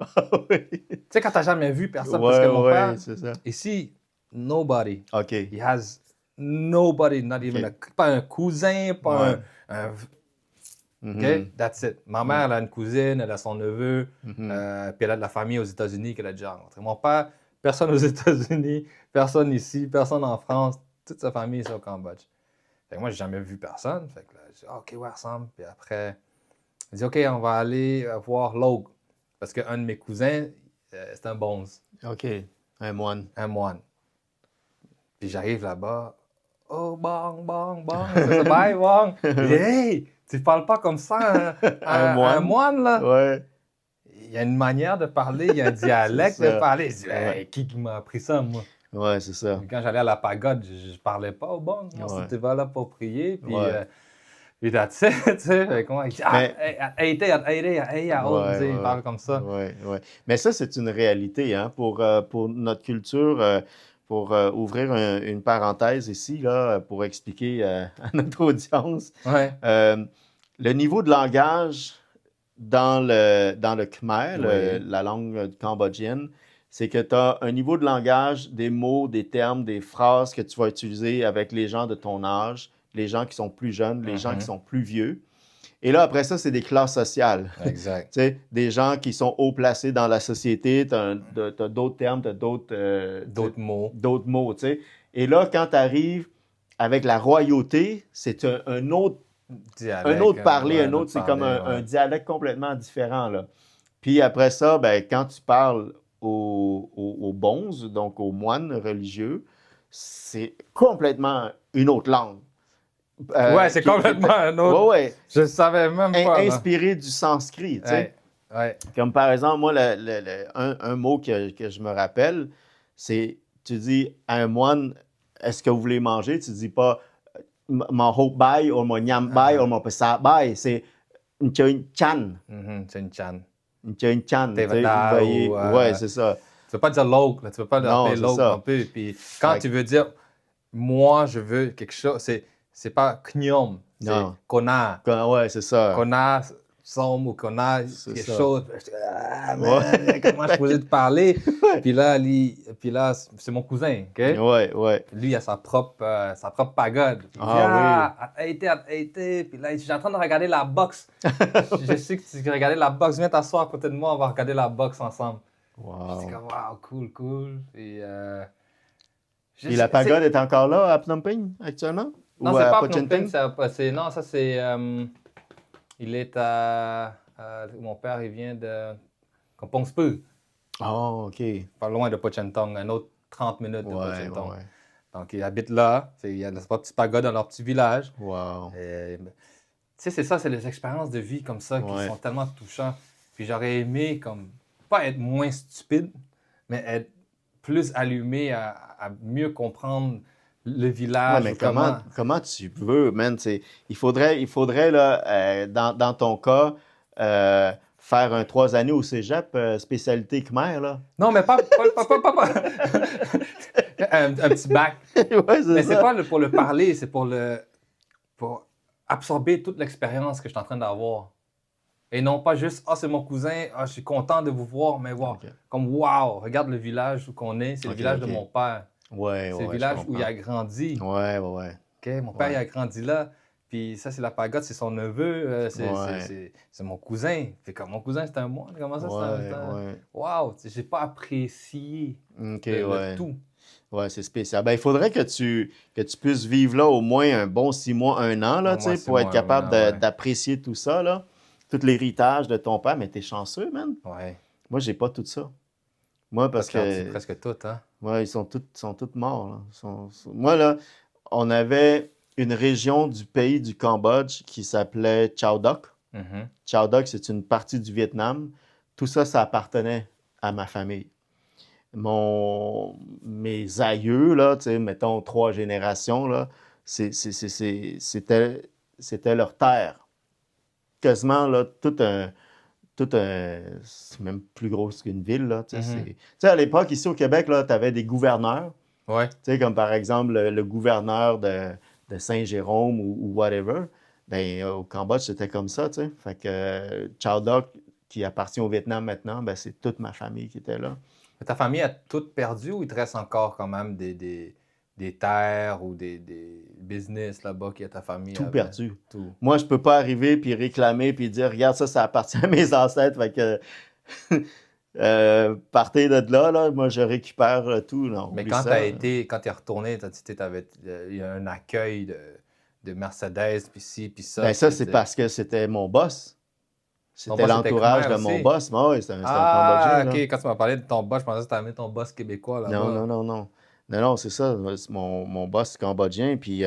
Tu sais, quand t'as jamais vu personne, parce que mon père, c'est ça. ici, nobody. OK. He has nobody, not even pas un cousin, pas un OK? That's it. Ma mère, elle a une cousine, elle a son neveu, puis elle a de la famille aux États-Unis qu'elle a déjà rencontré. Mon père, personne aux États-Unis, personne ici, personne en France, toute sa famille, c'est au Cambodge. Fait que moi, j'ai jamais vu personne. Fait que là, je dis, OK, ouais, ressemble. Puis après, il dit, OK, on va aller voir Logue. Parce qu'un de mes cousins, c'est un bonze. OK. Un moine. Un moine. Puis j'arrive là-bas. Oh, bang. C'est bye, bang. Il dit, hey, tu parles pas comme ça un moine, là. Ouais. Il y a une manière de parler, il y a un dialecte de parler. Je dis, hey, qui m'a appris ça, moi? Ouais, c'est ça. Quand j'allais à la pagode, je parlais pas au bon. Non, c'était là pour prier. Puis that's it, tu sais. Fait comment il dit, il parle comme ça. Ouais. Mais ça, c'est une réalité, hein, pour notre culture. Pour ouvrir une parenthèse ici, là, pour expliquer à notre audience. Ouais. Le niveau de langage dans le Khmer, la langue cambodgienne, c'est que tu as un niveau de langage, des mots, des termes, des phrases que tu vas utiliser avec les gens de ton âge, les gens qui sont plus jeunes, les gens qui sont plus vieux. Et là, après ça, c'est des classes sociales. Exact. Tu sais, des gens qui sont haut placés dans la société, tu as d'autres termes, tu as D'autres mots. d'autres mots. Tu sais. Et là, quand tu arrives avec la royauté, c'est un autre Dialecte, un autre parler, ouais, un autre, c'est comme un ouais. dialecte complètement différent. Là. Puis après ça, ben, quand tu parles aux bonzes, donc aux moines religieux, c'est complètement une autre langue. Ouais, c'est complètement un autre. Ouais, ouais. Je le savais même pas. Là. Inspiré du sanskrit, tu sais. Ouais. Comme par exemple, moi, un mot que je me rappelle, c'est, tu dis à un moine, est-ce que vous voulez manger? Tu dis pas, mon hope bay ou mon nyam bay ou mon pesa bay. C'est une chan. C'est une chan. Une chan. T'es Tu sais, là voyez, ou, ouais, c'est ça. Tu veux pas dire l'autre, tu veux pas Non, l'appeler c'est l'autre ça. non plus. Puis quand tu veux dire, moi, je veux quelque chose, c'est pas knyom, c'est Non. kona. Ouais, c'est ça. Kona somme ou kona C'est quelque ça. chose. Ah, man, comment je posais te parler? Puis là, c'est mon cousin, OK? Ouais. Lui, il a sa propre pagode. Il dit, été. Puis là, j'ai en train de regarder la boxe. Je sais que tu regardais la boxe. Viens t'asseoir à côté de moi, on va regarder la boxe ensemble. Wow. C'est comme, wow, cool. Et, Et la pagode est encore là à Phnom Penh actuellement? Non, ou c'est à pas Phnom Phnom Penh. Non, ça c'est... il est mon père, il vient de Kampong Speu. Oh, OK. Pas loin de Pochentong, un autre 30 minutes de Pochentong. Ouais. Donc, il habite là. Il y a leur petite pagode dans leur petit village. Wow. Tu sais, c'est ça, c'est les expériences de vie comme ça qui sont tellement touchantes. Puis j'aurais aimé, comme, pas être moins stupide, mais être plus allumé à mieux comprendre le village. Ouais, mais comment tu veux, man? Il faudrait là, dans ton cas, faire un 3 années au cégep, spécialité Khmer, là. Non, mais pas. un petit bac. Ouais, Mais ça. c'est pas pour le parler, c'est pour absorber toute l'expérience que je suis en train d'avoir. Et non pas juste, c'est mon cousin, je suis content de vous voir, mais wow. Okay. Comme wow, regarde le village où qu'on est, c'est le village de mon père. Ouais, c'est le village où il a grandi. Ouais. OK, mon père, il a grandi là. Puis ça, c'est la pagode, c'est son neveu, c'est mon cousin. Fait comme mon cousin, c'est un moine. Comment ça, c'est un... Wow, j'ai pas apprécié le tout. Ouais, c'est spécial. Ben, il faudrait que tu puisses vivre là au moins un bon 6 mois, 1 an, là, pour être capable d'apprécier tout ça, là. Tout l'héritage de ton père. Mais t'es chanceux, man. Ouais. Moi, j'ai pas tout ça. Moi, parce que... presque tout, hein? Ouais, ils sont tous morts, là. Moi, là, on avait une région du pays du Cambodge qui s'appelait Chao Doc. Chao Doc, c'est une partie du Vietnam. Tout ça, ça appartenait à ma famille. Mes aïeux, là, tu sais, mettons 3 générations, là, c'était leur terre. Quasiment, là, tout un c'est même plus gros qu'une ville, là. Tu sais, à l'époque, ici au Québec, là, tu avais des gouverneurs. Ouais. Tu sais, comme par exemple le gouverneur de Saint-Jérôme ou whatever. Ben, au Cambodge, c'était comme ça, tu sais. Fait que Chao Doc, qui appartient au Vietnam maintenant, ben, c'est toute ma famille qui était là. Ta famille a tout perdu ou il te reste encore quand même des terres ou des business là-bas qui est ta famille? Tout perdu. Tout. Moi, je peux pas arriver puis réclamer puis dire, regarde, ça appartient à mes ancêtres. Fait que partez de là, moi, je récupère tout. Non, mais quand tu es retourné, il y a un accueil de Mercedes, puis ci, puis ça. Ben ça, c'est parce que c'était mon boss. C'était l'entourage de mon boss. Mais oui, c'était un Cambodgien. OK. Quand tu m'as parlé de ton boss, je pensais que tu amené ton boss québécois là-bas. Non, c'est ça. Mon boss cambodgien, puis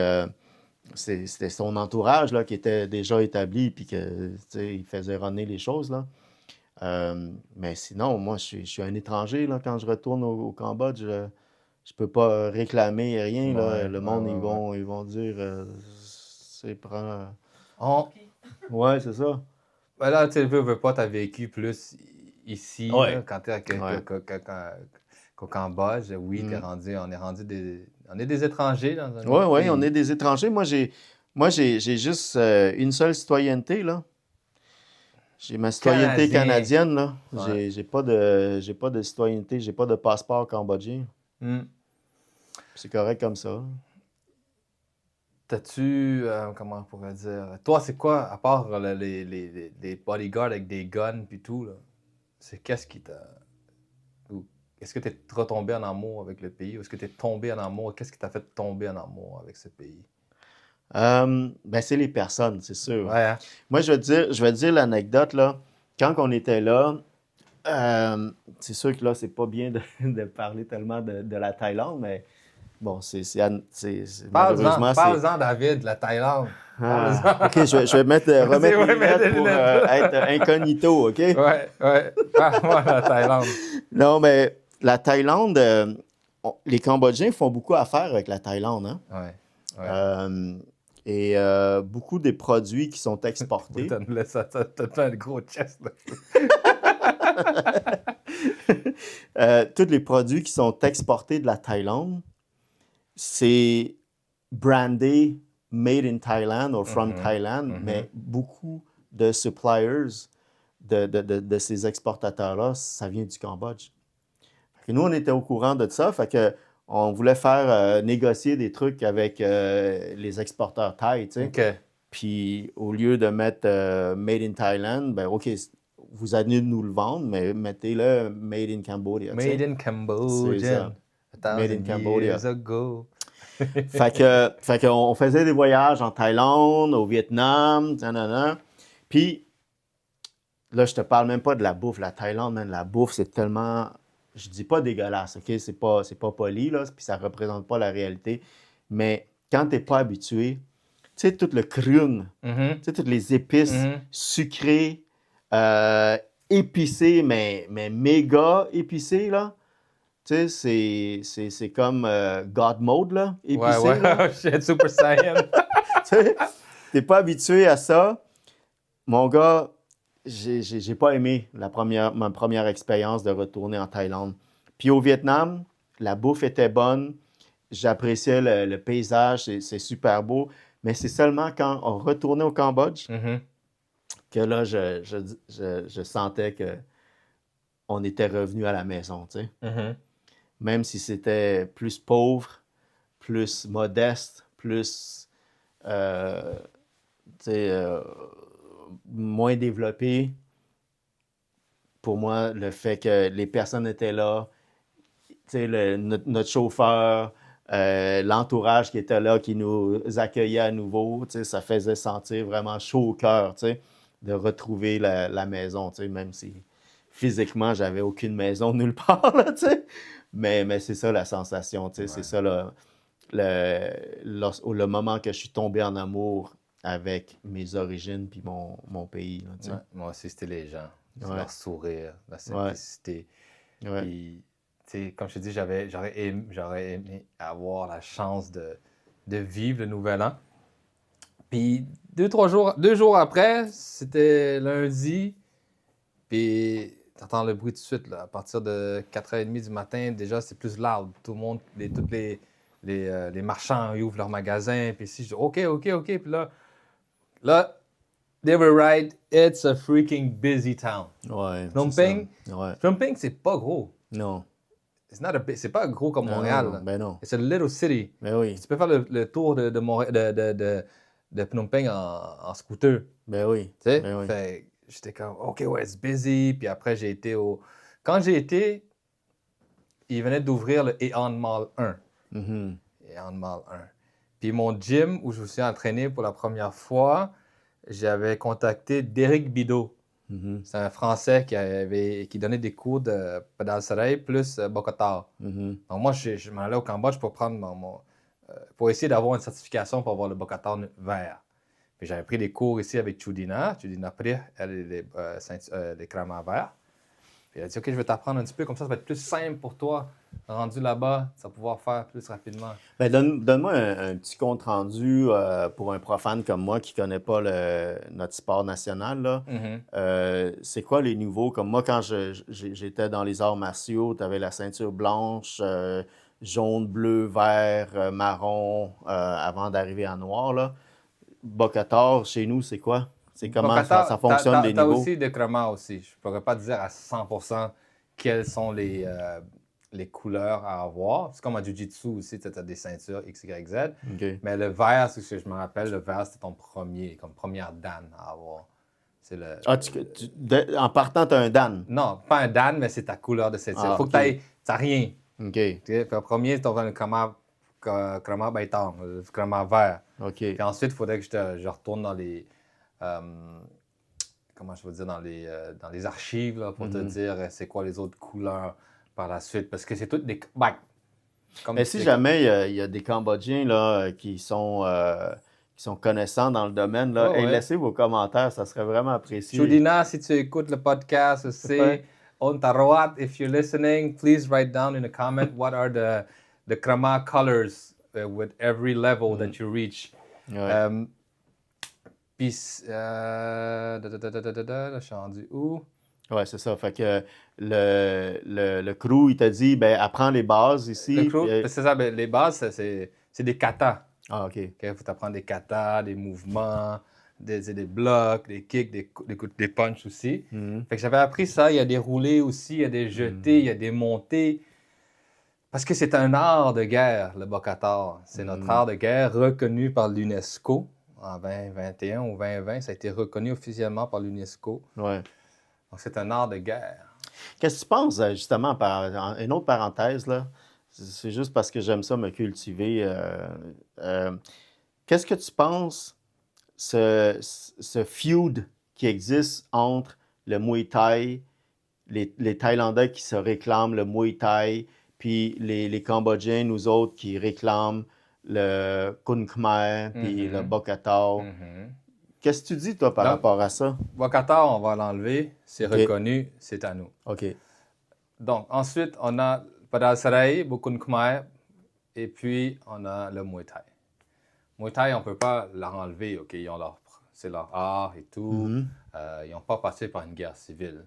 c'était son entourage là, qui était déjà établi, puis il faisait runner les choses. Là. Mais sinon, moi, je suis un étranger. Là, quand je retourne au Cambodge, je peux pas réclamer rien. Là. Le monde, ils vont dire Ouais, c'est ça. Ben là, tu veux pas, tu as vécu plus ici, là, quand tu es qu'au Cambodge. Oui, on est des étrangers dans un autre pays. On est des étrangers. Moi, j'ai juste une seule citoyenneté, là. J'ai ma citoyenneté Canadien. canadienne, là. Ouais. J'ai pas de citoyenneté, j'ai pas de passeport cambodgien. Hmm. C'est correct comme ça. T'as-tu, comment on pourrait dire, toi, c'est quoi, à part les bodyguards avec des guns puis tout, là, c'est qu'est-ce qui t'a... ou est-ce que t'es retombé en amour avec le pays ou est-ce que t'es tombé en amour? Qu'est-ce qui t'a fait tomber en amour avec ce pays? Ben, c'est les personnes, c'est sûr. Ouais, hein? Moi, je vais te dire l'anecdote, là. Quand on était là, c'est sûr que là, c'est pas bien de, de parler tellement de la Thaïlande, mais bon, Parle-en, malheureusement, c'est... parle-en, David, la Thaïlande. Ah, Parle-en. OK, je vais Vas-y, remettre mes ouais, mais lunettes pour être incognito, OK? ouais, parle-moi de la Thaïlande. Non, mais la Thaïlande, les Cambodgiens font beaucoup affaire avec la Thaïlande, hein? Ouais, ouais. Euh, beaucoup des produits qui sont Oui, exportés. t'as fait un gros chest, là. Tous les produits qui sont exportés de la Thaïlande, c'est brandé Made in Thailand ou From Mhm, Thailand, mhm. mais beaucoup de suppliers de ces exportateurs-là, ça vient du Cambodge. Fait que nous, on était au courant de ça, fait que on voulait faire négocier des trucs avec les exporteurs thaï, tu sais. OK. Puis au lieu de mettre Made in Thailand, ben OK, vous allez nous le vendre, mais mettez-le Made in Cambodia, tu Made sais. in C'est ça. Cambodian, a Made in thousand Cambodia. years ago. Fait qu'on faisait des voyages en Thaïlande, au Vietnam, nanana. Puis là, je te parle même pas de la bouffe. La Thaïlande, man, la bouffe, c'est tellement, je dis pas dégueulasse, OK? C'est pas poli, là, puis ça représente pas la réalité. Mais quand t'es pas habitué, tu sais, tout le krung, Mhm, tu sais, toutes les épices mhm. sucrées, euh, épicées, mais méga épicées, là. Tu sais, c'est comme God Mode, là, Ouais, épicé, là. ouais, shit, Super Saiyan. Tu sais, t'es pas habitué à ça. Mon gars, j'ai pas aimé ma première expérience de retourner en Thaïlande. Puis au Vietnam, la bouffe était bonne. J'appréciais le paysage, c'est super beau. Mais c'est seulement quand on retournait au Cambodge Mhm, que là, je sentais que on était revenu à la maison, tu sais. mhm. Même si c'était plus pauvre, plus modeste, plus, euh, tu sais, moins développé. Pour moi, le fait que les personnes étaient là, tu sais, notre chauffeur, l'entourage qui était là, qui nous accueillait à nouveau, tu sais, ça faisait sentir vraiment chaud au cœur, tu sais, de retrouver la maison, tu sais, même si physiquement, j'avais aucune maison nulle part, là, tu sais. Mais c'est ça la sensation, tu sais, c'est Ouais, ça le moment que je suis tombé en amour avec mes origines puis mon pays, là, tu ouais. sais. Moi aussi, c'était les gens. C'est Ouais, leur sourire, la ouais, simplicité. ouais. Puis, tu sais, comme je te dis, j'aurais aimé avoir la chance de vivre le Nouvel An. Puis, 2 jours après, c'était lundi. Puis, t'entends le bruit tout de suite, là. À partir de 4h30 du matin, déjà, c'est plus loud. Tout le monde, tous les marchands, ils ouvrent leurs magasins. Puis ici, je dis, OK, OK, OK. Puis là, they were right. It's a freaking busy town. Ouais, c'est Phnom ça. Penh, Ouais. Phnom Penh, c'est pas gros. Non. C'est pas gros comme Non, non, Montréal, non. là. Ben non. It's a little city. Ben oui. Tu peux faire le tour de, de Phnom Penh en scooter. Ben oui. Tu sais? Ben oui. Fait j'étais comme, OK, ouais, it's busy. Puis après, j'ai été au. Quand j'ai été, ils venaient d'ouvrir le Aeon Mall 1. Mhm. Aeon Mall 1. Puis mon gym où je me suis entraîné pour la première fois, j'avais contacté Derek Bideau. Mhm. C'est un Français qui donnait des cours de pédale soleil plus Bokota. Mhm. Donc moi, je m'en allais au Cambodge pour prendre pour essayer d'avoir une certification pour avoir le Bokata vert. Puis j'avais pris des cours ici avec Chudina Pri, elle les cramas verts. Puis elle a dit, OK, je vais t'apprendre un petit peu, comme ça va être plus simple pour toi. Rendu là-bas, tu vas pouvoir faire plus rapidement. Ben donne-moi un petit compte rendu pour un profane comme moi qui connaît pas notre sport national, là. Mhm. C'est quoi les niveaux? Comme moi, quand j'étais dans les arts martiaux, tu avais la ceinture blanche, jaune, bleu, vert, marron, avant d'arriver à noir, là. Bokator, chez nous, c'est quoi? C'est comment Bokata, ça fonctionne, les t'as niveaux? aussi des Krama aussi. Je pourrais pas te dire à 100% quelles sont les couleurs à avoir. C'est comme en Jiu-Jitsu aussi, tu as des ceintures X, Y, Z. OK. Mais le vert, c'est ce que je me rappelle, le vert, c'était ton premier, comme première dan à avoir. C'est Ah, en partant, tu as un Dan. Non, pas un dan, mais c'est ta couleur de ceinture. Ah, Faut OK. que t'as rien. OK. Tu sais, puis en premier, tu as le Krama Baitan, le Krama vert. OK. Puis ensuite, il faudrait que je retourne dans les... comment je veux dire, dans les archives là, pour te dire c'est quoi les autres couleurs par la suite. Parce que c'est toutes des... Mais si jamais il y a des Cambodgiens là, qui sont connaissants dans le domaine, là, Ouais, ouais. laissez vos commentaires, ça serait vraiment apprécié. Chudina, si tu écoutes le podcast aussi, Ouais. On Tarawat, if you're listening, please write down in a comment what are the Krama colors with every level that you reach. Ouais. Puis, là, je suis rendu où? Ouais, c'est ça. Fait que le crew, il t'a dit, ben, apprends les bases ici. Le crew, c'est ça, les bases, c'est des katas. Ah, OK. Il faut apprendre des katas, des mouvements, des blocs, des kicks, des punches aussi. Fait que j'avais appris ça. Il y a des roulés aussi, il y a des jetés, il y a des montées. Parce que c'est un art de guerre, le Bokata. C'est notre art de guerre reconnu par l'UNESCO en 2021 ou 2020. Ça a été reconnu officiellement par l'UNESCO. Ouais. Donc, c'est un art de guerre. Qu'est-ce que tu penses, justement, une autre parenthèse, là, c'est juste parce que j'aime ça me cultiver. Qu'est-ce que tu penses, ce feud qui existe entre le Muay Thai, les Thaïlandais qui se réclament le Muay Thai, puis les Cambodgiens, nous autres, qui réclament le Kun Khmer, puis le Bokata. Qu'est-ce que tu dis, toi, par rapport à ça? Bokata, on va l'enlever. C'est reconnu, c'est à nous. OK. Donc, ensuite, on a Padal Sarai, Kun Khmer, et puis on a le Muay Thai. Muay Thai, on ne peut pas leur enlever, OK? C'est leur art et tout. Ils n'ont pas passé par une guerre civile,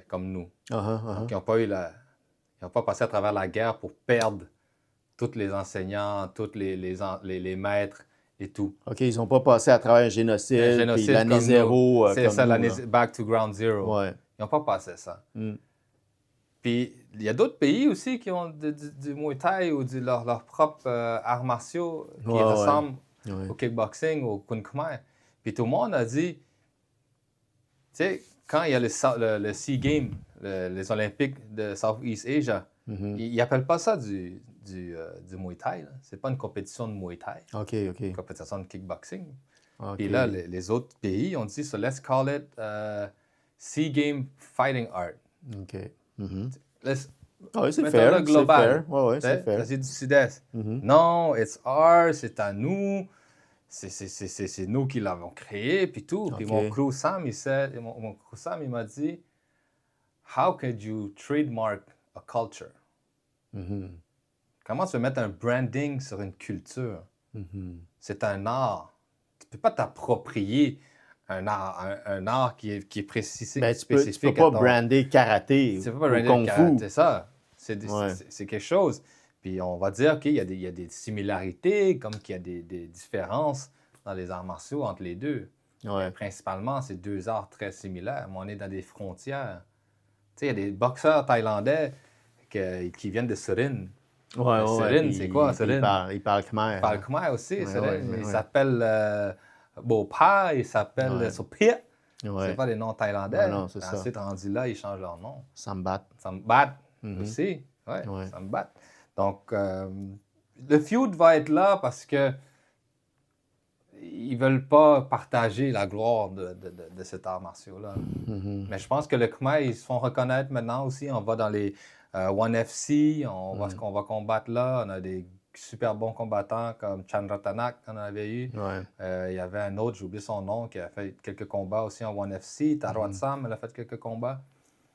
comme nous. Donc, ils n'ont pas passé à travers la guerre pour perdre tous les enseignants, tous les maîtres et tout. OK, ils n'ont pas passé à travers un génocide puis l'année zéro. C'est ça, l'année back to ground zero. Ouais. Ils n'ont pas passé ça. Puis, il y a d'autres pays aussi qui ont du Muay Thai ou leurs propres arts martiaux qui ressemblent au kickboxing, au Kun Khmer. Puis tout le monde a dit, tu sais, quand il y a le SEA Games, les Olympiques de Southeast Asia, ils n'appellent pas ça du Muay Thai. C'est pas une compétition de Muay Thai. OK. C'est une compétition de kickboxing. Okay. Puis là, les autres pays ont dit, so let's call it SEA Games Fighting Art. OK. Oui, c'est fair. Global. C'est fair. C'est du Sud-Est. Non, it's ours, c'est à nous. C'est nous qui l'avons créé, puis tout. Puis mon crew Sam, il m'a dit, how could you trademark a culture? Comment tu veux mettre un branding sur une culture? C'est un art. Tu ne peux pas t'approprier un art qui est précis, ben, spécifique. Tu peux pas brander karaté ou kung fu. C'est ça. C'est quelque chose. Puis on va dire qu'il y a des similarités, comme qu'il y a des différences dans les arts martiaux entre les deux. Ouais. Principalement, c'est deux arts très similaires, mais on est dans des frontières. Tu sais, il y a des boxeurs thaïlandais qui viennent de Surin. Surin, c'est quoi, Surin? Il parle khmer. Il parle khmer aussi, Surin. Il s'appelle Bopa, il s'appelle Sopia. C'est pas des noms thaïlandais. Non, c'est ça. Ensuite, rendu là, ils changent leur nom. Sambat. Sambat aussi. Ouais. Sambat. Donc, le feud va être là parce que ils veulent pas partager la gloire de cet art martial-là. Mais je pense que le Khmer, ils se font reconnaître maintenant aussi. On va dans les One FC, on voit ce qu'on va combattre là. On a des super bons combattants comme Chandratanak qu'on avait eu. Il y avait un autre, j'ai oublié son nom, qui a fait quelques combats aussi en One FC. Tarawat Sam, elle a fait quelques combats.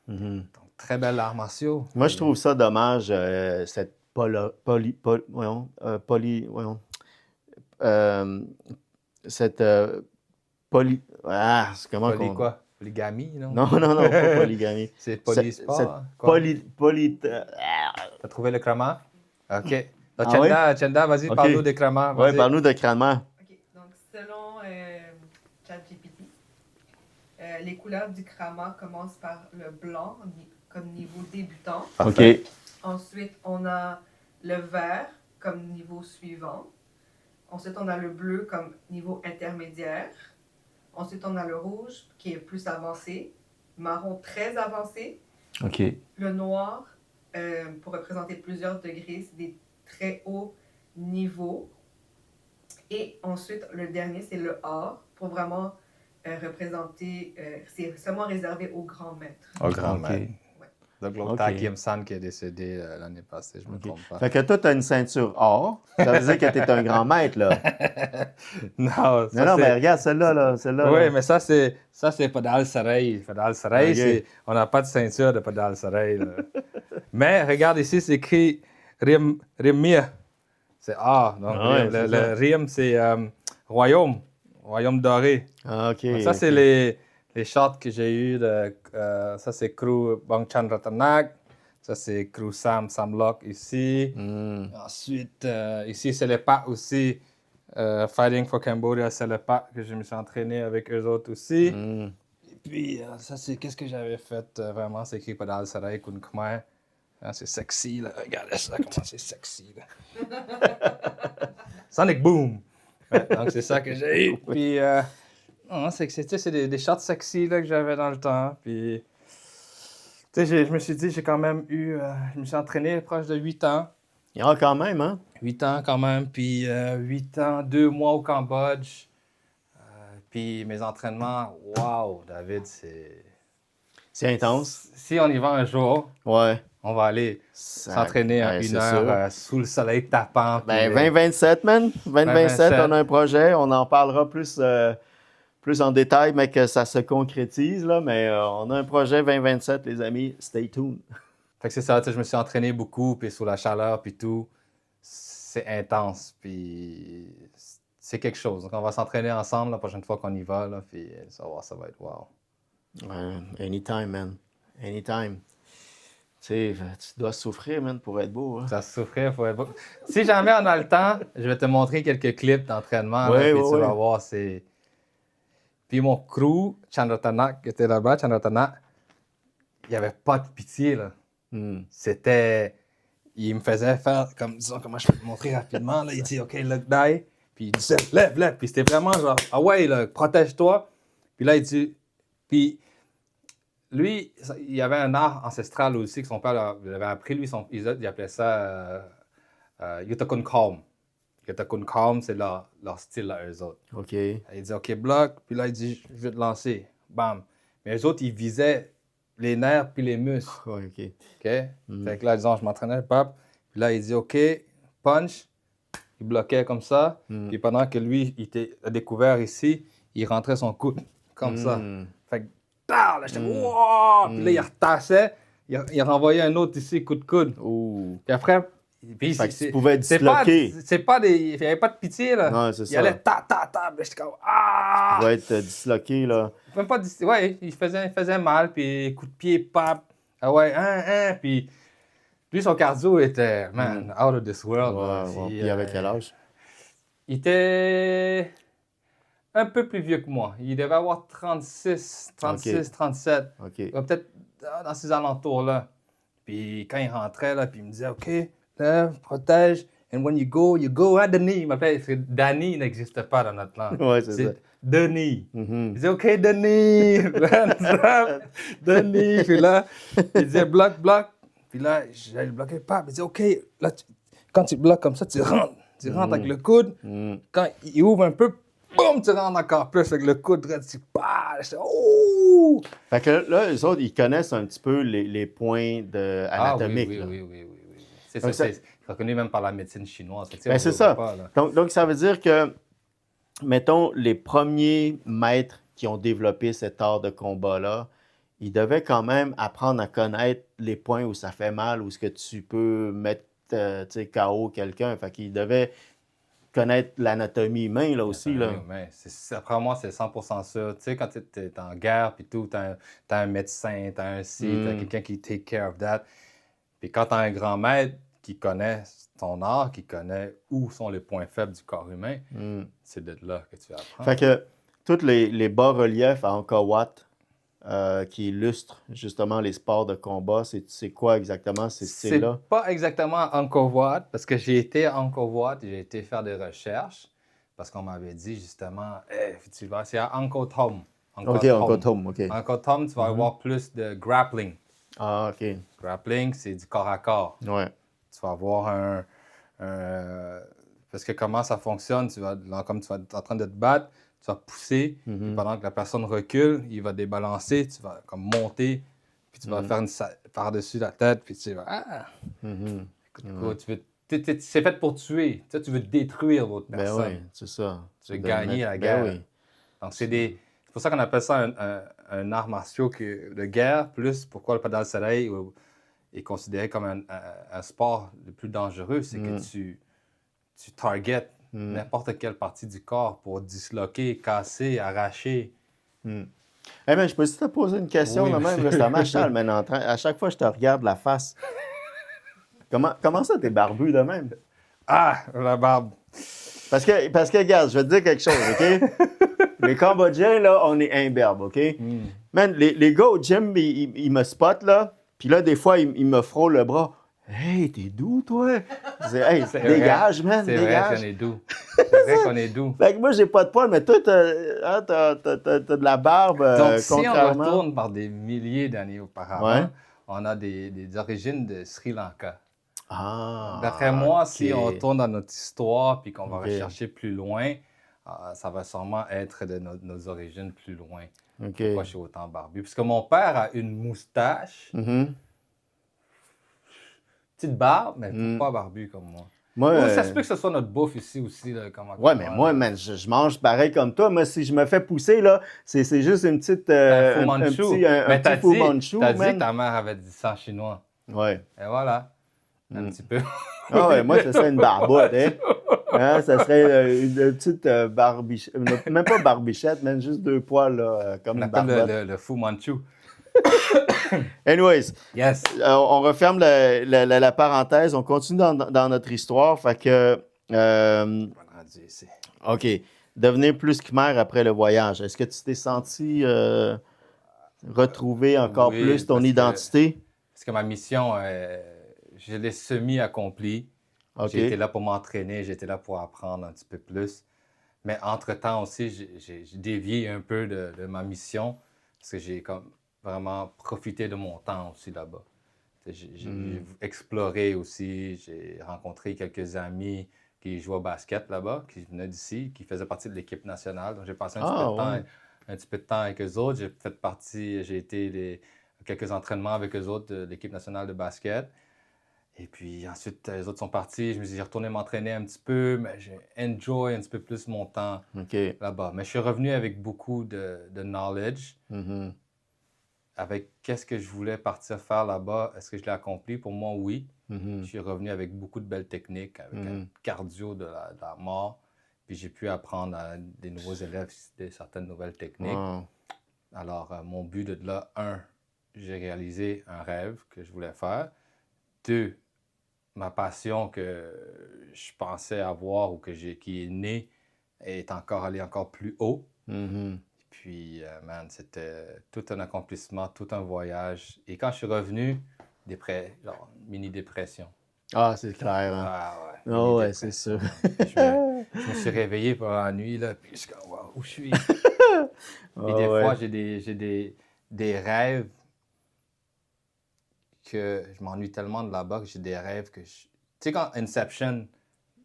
Donc, très bel art martiaux. Moi, je trouve ça dommage, cette cette c'est comment quoi? Polygamie, non? Non, pas polygamie. C'est polysport? T'as trouvé le Krama? OK. Chenda, vas-y, parle-nous des Krama. Oui, parle-nous de Krama. OK. Donc, selon ChatGPT, les couleurs du Krama commencent par le blanc comme niveau débutant. OK. Ensuite, on a le vert comme niveau suivant. Ensuite, on a le bleu comme niveau intermédiaire. Ensuite, on a le rouge qui est plus avancé. Marron très avancé. OK. Le noir, pour représenter plusieurs degrés, c'est des très hauts niveaux. Et ensuite, le dernier, c'est le or, pour vraiment représenter, c'est seulement réservé aux grands maîtres. Au grand OK. maître. Donc, l'autre OK. Takim San qui est décédé l'année passée, je ne me OK. trompe pas. Fait que toi, tu as une ceinture or. Ça veut dire que tu es un grand maître, là. Non, ça, Non, c'est... mais regarde celle-là, là. Celle-là, Oui, là. mais ça, c'est Padal Saray. Padal Saray, Ok. on n'a pas de ceinture de Padal Saray. Là. Mais regarde ici, c'est écrit Rimia. C'est A. Donc, Ah ouais, c'est le ça. Rim, c'est royaume. Royaume doré. Ah, OK. Donc, ça, c'est OK. les shots que j'ai eus. Ça, c'est Crew Bangchan Ratanak. Ça, c'est Crew Samlock ici. Hmm. Ensuite, ici, c'est les pas aussi. Fighting for Cambodia, c'est le pas que je me suis entraîné avec eux autres aussi. Hmm. Et puis, ça, c'est qu'est-ce que j'avais fait vraiment, c'est écrit Padal Saray Kun Khmer. Ah, c'est sexy, là. Regardez ça, comment c'est sexy, là. Sonic Boom! Ouais, donc, c'est ça que j'ai eu. Puis, non, c'est des shots sexy là, que j'avais dans le temps. Puis, tu sais, je me suis dit, j'ai quand même eu. Je me suis entraîné proche de 8 ans. Ah, quand même, hein? 8 ans quand même, puis 8 ans, 2 mois au Cambodge. Puis mes entraînements, wow, David, c'est... C'est intense. Si on y va un jour, Ouais. on va aller s'entraîner en Ouais, une c'est heure sûr. sous le soleil tapant. Ben, puis, 2027, man. 2027, 2027. on a un projet. On en parlera plus en détail, mais que ça se concrétise, là. Mais on a un projet 2027, les amis. Stay tuned. Fait que c'est ça, tu sais, je me suis entraîné beaucoup, puis sous la chaleur, puis tout. C'est intense, puis c'est quelque chose. Donc on va s'entraîner ensemble la prochaine fois qu'on y va, là, puis ça va être wow. Ouais, anytime, man. Anytime. Tu sais, tu dois souffrir, man, pour être beau. Hein? Ça souffrait, faut être beau. Si jamais on a le temps, je vais te montrer quelques clips d'entraînement, là, Ouais, puis ouais, tu vas ouais. voir, c'est... Puis mon crew, Chandratanak, qui était là-bas, Chandratanak, il n'y avait pas de pitié, là. Hmm. C'était... Il me faisait faire, comme, disons, comment je peux te montrer rapidement, là. Il dit, OK, look, die. Puis il disait, lève, lève. Puis c'était vraiment genre, ah ouais, là, protège-toi. Puis là, il dit... Puis lui, il y avait un art ancestral aussi que son père lui avait appris. Lui, il appelait ça Yutakun Kalm. Yutakun Kalm, c'est leur style à eux autres. OK. Il dit, OK, bloc. Puis là, il dit, je vais te lancer. Bam. Mais eux autres, ils visaient les nerfs puis les muscles. Ouais, OK. OK? Fait que là, disons, je m'entraînais, pap. Puis là, il dit, OK, punch. Il bloquait comme ça. Puis pendant que lui, il était découvert ici, il rentrait son coude comme ça. Fait que, là, j'étais, wow! Puis là, il retassait. Il renvoyait un autre ici, coup de coude. Ouh. Puis après, puis Fait que tu pouvais disloquer. il n'y avait pas de pitié, là. Ouais, c'est Il ça. allait ta. Là, j'étais comme, Tu pouvais être disloqué, là. Même pas ouais, il faisait mal, puis coup de pied, pap. Ah ouais, puis lui, son cardio était, man, out of this world. là. Ouais, ouais. Puis, Puis avec quel âge? il était un peu plus vieux que moi. Il devait avoir 36, 37. OK. Peut-être dans ces alentours-là. Puis quand il rentrait, là, puis il me disait, OK, lève, protège. And when you go at the knee. Il m'appelait, parce que Danny n'existe pas dans notre langue. Ouais, c'est ça. Denis. Mhm. Il disait, OK, Denis. Denis. Puis là, il disait, bloc. Puis là, j'allais le bloquer, pas. Il disait, OK, là, quand tu bloques comme ça, tu rentres. Tu rentres avec le coude. Quand il ouvre un peu, boum, tu rentres encore plus avec le coude. Tu pars. Oh! Fait que là, les autres, ils connaissent un petit peu les points anatomiques. Ah, là. oui. C'est Donc, ça, ça- c'est reconnu même par la médecine chinoise. Fait que, tu sais, Ben, on c'est le ça. voit pas, là. Donc, ça veut dire que, mettons, les premiers maîtres qui ont développé cet art de combat-là, ils devaient quand même apprendre à connaître les points où ça fait mal, où ce que tu peux mettre tu sais, KO quelqu'un. Fait qu'ils devaient connaître l'anatomie humaine, là aussi. Là. Oui, mais après moi, c'est 100% sûr. Tu sais, quand tu es en guerre, puis tout, t'as un médecin, t'as un t'as quelqu'un qui take care of that. Puis quand t'as un grand maître qui connaît ton art, qui connaît où sont les points faibles du corps humain, c'est de là que tu apprends. Fait que tous les bas-reliefs à Angkor Wat, qui illustrent justement les sports de combat? C'est quoi exactement ces styles-là? C'est pas exactement Angkor Wat, parce que j'ai été à Angkor Wat et j'ai été faire des recherches, parce qu'on m'avait dit justement, hey, tu vas, c'est à Angkor Thom. OK, Angkor Thom, OK. Angkor Thom, tu vas avoir plus de grappling. Ah, OK. Grappling, c'est du corps à corps. Ouais. Tu vas avoir parce que comment ça fonctionne, comme tu vas être en train de te battre, tu vas pousser, puis pendant que la personne recule, il va débalancer, tu vas comme monter, puis tu vas faire par-dessus la tête, puis tu vas... Écoute, c'est fait pour tuer. Tu veux détruire l'autre personne. Ben oui, c'est ça. Tu veux gagner la guerre. Ben oui. Donc, c'est pour ça qu'on appelle ça un art martial de guerre, plus pourquoi le pédale soleil est considéré comme un sport le plus dangereux, c'est que tu targetes n'importe quelle partie du corps pour disloquer, casser, arracher. Hey man, je peux aussi te poser une question Oui, de même, là, ça m'achale, man, à chaque fois que je te regarde la face. Comment ça, t'es barbu de même? Ah, la barbe. Parce que, regarde, je vais te dire quelque chose, OK? Les Cambodgiens, là, on est imberbes, OK? Man, les gars au gym, ils me spotent, là, puis là, des fois, ils me frôlent le bras. Hey, t'es doux, toi? Hey, dégage, man, c'est dégage. vrai qu'on est doux. C'est vrai qu'on est doux. Fait que moi, j'ai pas de poils, mais toi, t'as de la barbe, Donc, si on contrairement... retourne par des milliers d'années auparavant, Ouais. on a des origines de Sri Lanka. Ah, D'après moi, OK. si on retourne dans notre histoire puis qu'on va OK. rechercher plus loin, ça va sûrement être de nos origines plus loin. OK. Pourquoi je suis autant barbu? Parce que mon père a une moustache, petite barbe, mais pas barbu comme moi. Moi, Ou ça se peut que ce soit notre bouffe ici aussi. Là, ouais, mais moi, man, je mange pareil comme toi. Moi, si je me fais pousser, là, c'est juste une petite... un Fu Manchu. un petit Fu Manchu, t'as dit man. que ta mère avait du sang chinois. Ouais. Et voilà, un petit peu. Ah ouais, moi, ce serait une barbotte, hein. Hein, ça serait une petite barbichette. Même pas barbichette, man, juste 2 poils, là, comme On une appelle barbotte. le Fu Manchu. Anyways, Yes. on referme la parenthèse. On continue dans notre histoire. Fait que... On va le rendre ici. OK. Devenir plus khmer après le voyage. Est-ce que tu t'es senti retrouver encore Oui, plus ton parce que- identité? Parce que ma mission, je l'ai semi-accomplie. OK. J'ai été là pour m'entraîner, j'étais là pour apprendre un petit peu plus. Mais entre-temps aussi, j'ai dévié un peu de ma mission parce que j'ai comme vraiment profité de mon temps aussi là-bas. J'ai exploré aussi, j'ai rencontré quelques amis qui jouaient au basket là-bas, qui venaient d'ici, qui faisaient partie de l'équipe nationale. Donc j'ai passé un petit peu de temps avec eux autres. J'ai été quelques entraînements avec eux autres de l'équipe nationale de basket. Et puis ensuite, les autres sont partis. Je me suis retourné m'entraîner un petit peu, mais j'ai enjoy un petit peu plus mon temps OK. là-bas. Mais je suis revenu avec beaucoup de knowledge, avec qu'est-ce que je voulais partir faire là-bas. Est-ce que je l'ai accompli? Pour moi, oui. Je suis revenu avec beaucoup de belles techniques, avec un cardio de la mort. Puis j'ai pu apprendre à des nouveaux élèves certaines nouvelles techniques. Wow. Alors, mon but de là, 1, j'ai réalisé un rêve que je voulais faire. 2, ma passion que je pensais avoir ou qui est née est encore allée encore plus haut. Puis, man, c'était tout un accomplissement, tout un voyage. Et quand je suis revenu, genre, mini-dépression. Ah, c'est clair, hein? Ah ouais. Oh, ouais, c'est sûr. Je me suis réveillé pendant la nuit, là, puis je suis comme, wow, où je suis? Puis des fois, j'ai des rêves que je m'ennuie tellement de là-bas que j'ai des rêves que tu sais, quand Inception,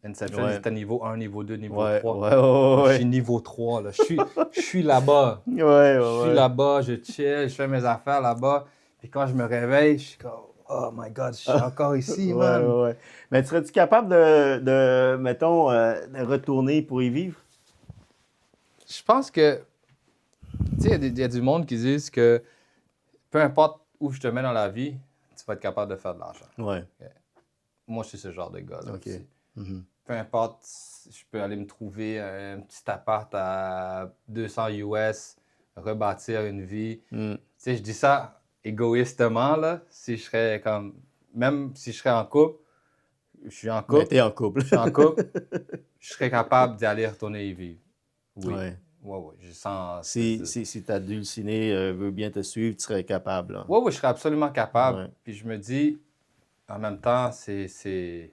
c'était niveau 1, niveau 2, niveau 3. Je suis niveau 3, là. Je suis là-bas. Je suis là-bas, je chill, je fais mes affaires là-bas. Puis quand je me réveille, je suis comme, oh my God, je suis encore ici, man. Ouais. Mais serais-tu capable mettons, de retourner pour y vivre? Je pense que, tu sais, il y a du monde qui disent que peu importe où je te mets dans la vie, tu vas être capable de faire de l'argent. Ouais. Moi, je suis ce genre de gars là. OK. Peu importe, je peux aller me trouver un petit appart à 200 US, rebâtir une vie. Tu sais, je dis ça égoïstement, là. Si je serais comme... Même si je serais en couple, je suis en couple. Mais t'es en couple. Je suis en couple, je serais capable d'y aller retourner y vivre. Oui. Ouais. Ouais, je sens... Si ta dulcinée veut bien te suivre, tu serais capable, là. Ouais, je serais absolument capable. Ouais. Puis je me dis, en même temps, c'est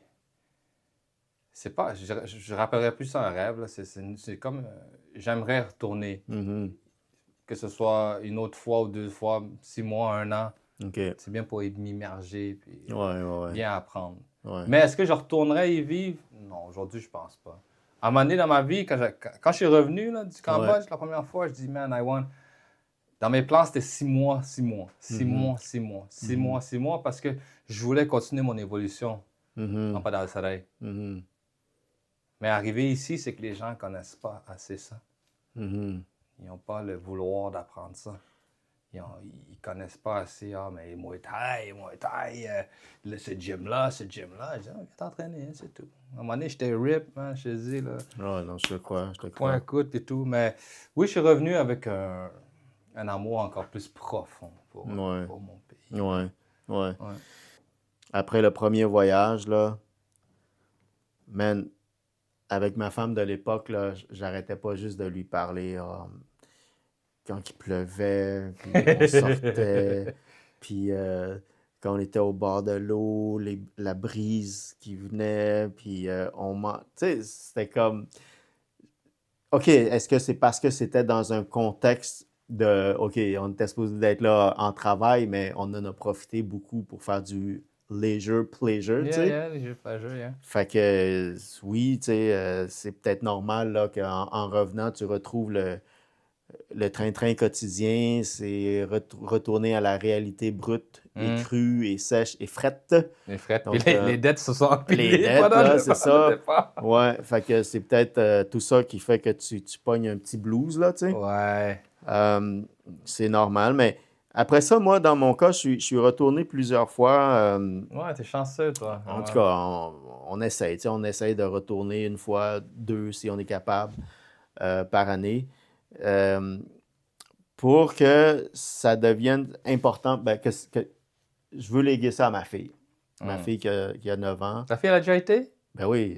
pas... Je rappellerais plus ça un rêve, là. C'est comme... j'aimerais retourner, Mhm. que ce soit une autre fois ou 2 fois, 6 mois, 1 an. OK. C'est bien pour m'immerger, puis Ouais. bien apprendre. Ouais. Mais est-ce que je retournerais y vivre? Non, aujourd'hui, je pense pas. À un moment donné dans ma vie, quand je suis revenu là, du Cambodge la première fois, je dis, man, I want... Dans mes plans, c'était 6 mois, 6 mois, 6 mois, 6 mois, 6 mois, 6 mois, parce que je voulais continuer mon évolution en Mhm. Padalsaray. Mhm. Mais arrivé ici, c'est que les gens ne connaissent pas assez ça. Mhm. Ils n'ont pas le vouloir d'apprendre ça. Ils connaissent pas assez, mais Muay Thai, ce gym-là. Je dis, viens t'entraîner, c'est tout. À un moment donné, j'étais rip, hein, je te dis, là. Ouais, non, je te crois. Point à coude et tout. Mais oui, je suis revenu avec un amour encore plus profond pour mon pays. Ouais. Ouais. Après le premier voyage, là, man, avec ma femme de l'époque, là, j'arrêtais pas juste de lui parler quand il pleuvait, puis on sortait, puis quand on était au bord de l'eau, la brise qui venait, puis tu sais, c'était comme... OK, est-ce que c'est parce que c'était dans un contexte de... OK, on était supposé d'être là en travail, mais on en a profité beaucoup pour faire du leisure, pleasure, tu sais? Les jeux pas jeux, yeah. Fait que oui, tu sais, c'est peut-être normal là, qu'en revenant, tu retrouves le train-train quotidien, c'est retourner à la réalité brute et crue et sèche et frette. Les frettes. Donc, Puis les dettes se sont les empilées dettes, pendant là, le c'est ça. départ. Ouais, fait que c'est peut-être tout ça qui fait que tu pognes un petit blues, là, tu sais. Ouais. C'est normal, mais après ça, moi, dans mon cas, je suis retourné plusieurs fois. Ouais, t'es chanceux, toi. En tout Ouais. cas, on essaye, tu sais, on essaye de retourner une fois, deux, si on est capable, par année, pour que ça devienne important, ben, que je veux léguer ça à ma fille. Ma fille qui a 9 ans. Ta fille, elle a déjà été? Ben oui,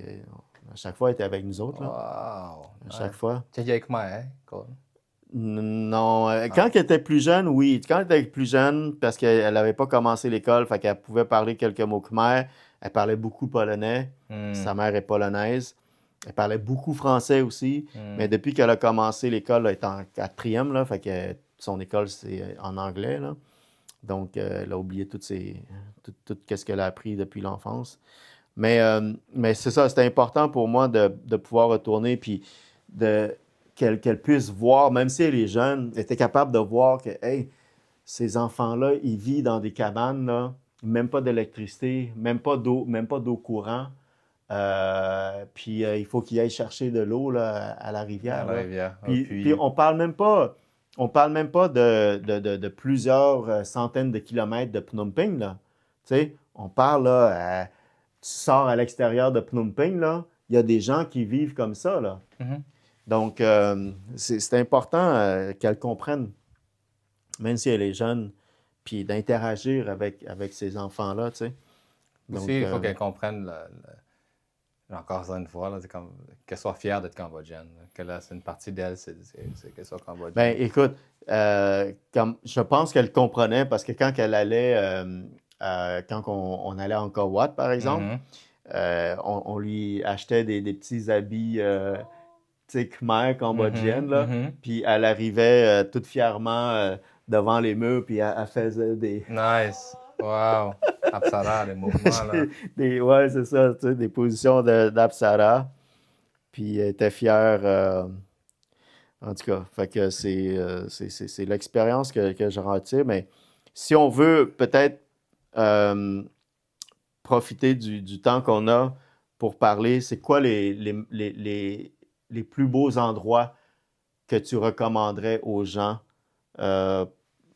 à chaque fois, elle était avec nous autres, là. Wow. À chaque fois. Tu es avec moi, hein? Cool. Non, quand elle était plus jeune, oui. Quand elle était plus jeune, parce qu'elle n'avait pas commencé l'école, fait qu'elle pouvait parler quelques mots khmer. Elle parlait beaucoup polonais. Sa mère est polonaise. Elle parlait beaucoup français aussi. Mais depuis qu'elle a commencé l'école, elle est en 4e, là, fait que son école, c'est en anglais, là. Donc, elle a oublié tout ce qu'elle a appris depuis l'enfance. Mais c'est ça, c'était important pour moi de pouvoir retourner, puis qu'elle puisse voir, même si elle est jeune, elle était capable de voir que, hey, ces enfants-là, ils vivent dans des cabanes, là, même pas d'électricité, même pas d'eau courant. Puis il faut qu'ils aillent chercher de l'eau là, à la rivière. À la là. rivière. Puis on parle même pas de plusieurs centaines de kilomètres de Phnom Penh, là. Tu sais, on parle là, tu sors à l'extérieur de Phnom Penh, là, il y a des gens qui vivent comme ça, là. Donc, c'est important qu'elle comprenne, même si elle est jeune, puis d'interagir avec ces enfants-là, tu sais. Donc, Aussi, il faut qu'elle comprenne, encore une fois, là, qu'elle soit fière d'être cambodgienne. Que là, c'est une partie d'elle, c'est qu'elle soit cambodgienne. Ben, écoute, je pense qu'elle comprenait parce que quand elle allait, quand on allait à Angkor Wat, par exemple, on lui achetait des petits habits, tu sais, khmer, cambodgienne, là. Puis elle arrivait toute fièrement devant les murs, puis elle faisait des... Nice. Wow. Apsara, les mouvements, là. Ouais, c'est ça, tu sais, des positions d'Apsara. Puis elle était fière... En tout cas, fait que c'est l'expérience que je retire. Mais si on veut peut-être profiter du temps qu'on a pour parler, c'est quoi les plus beaux endroits que tu recommanderais aux gens?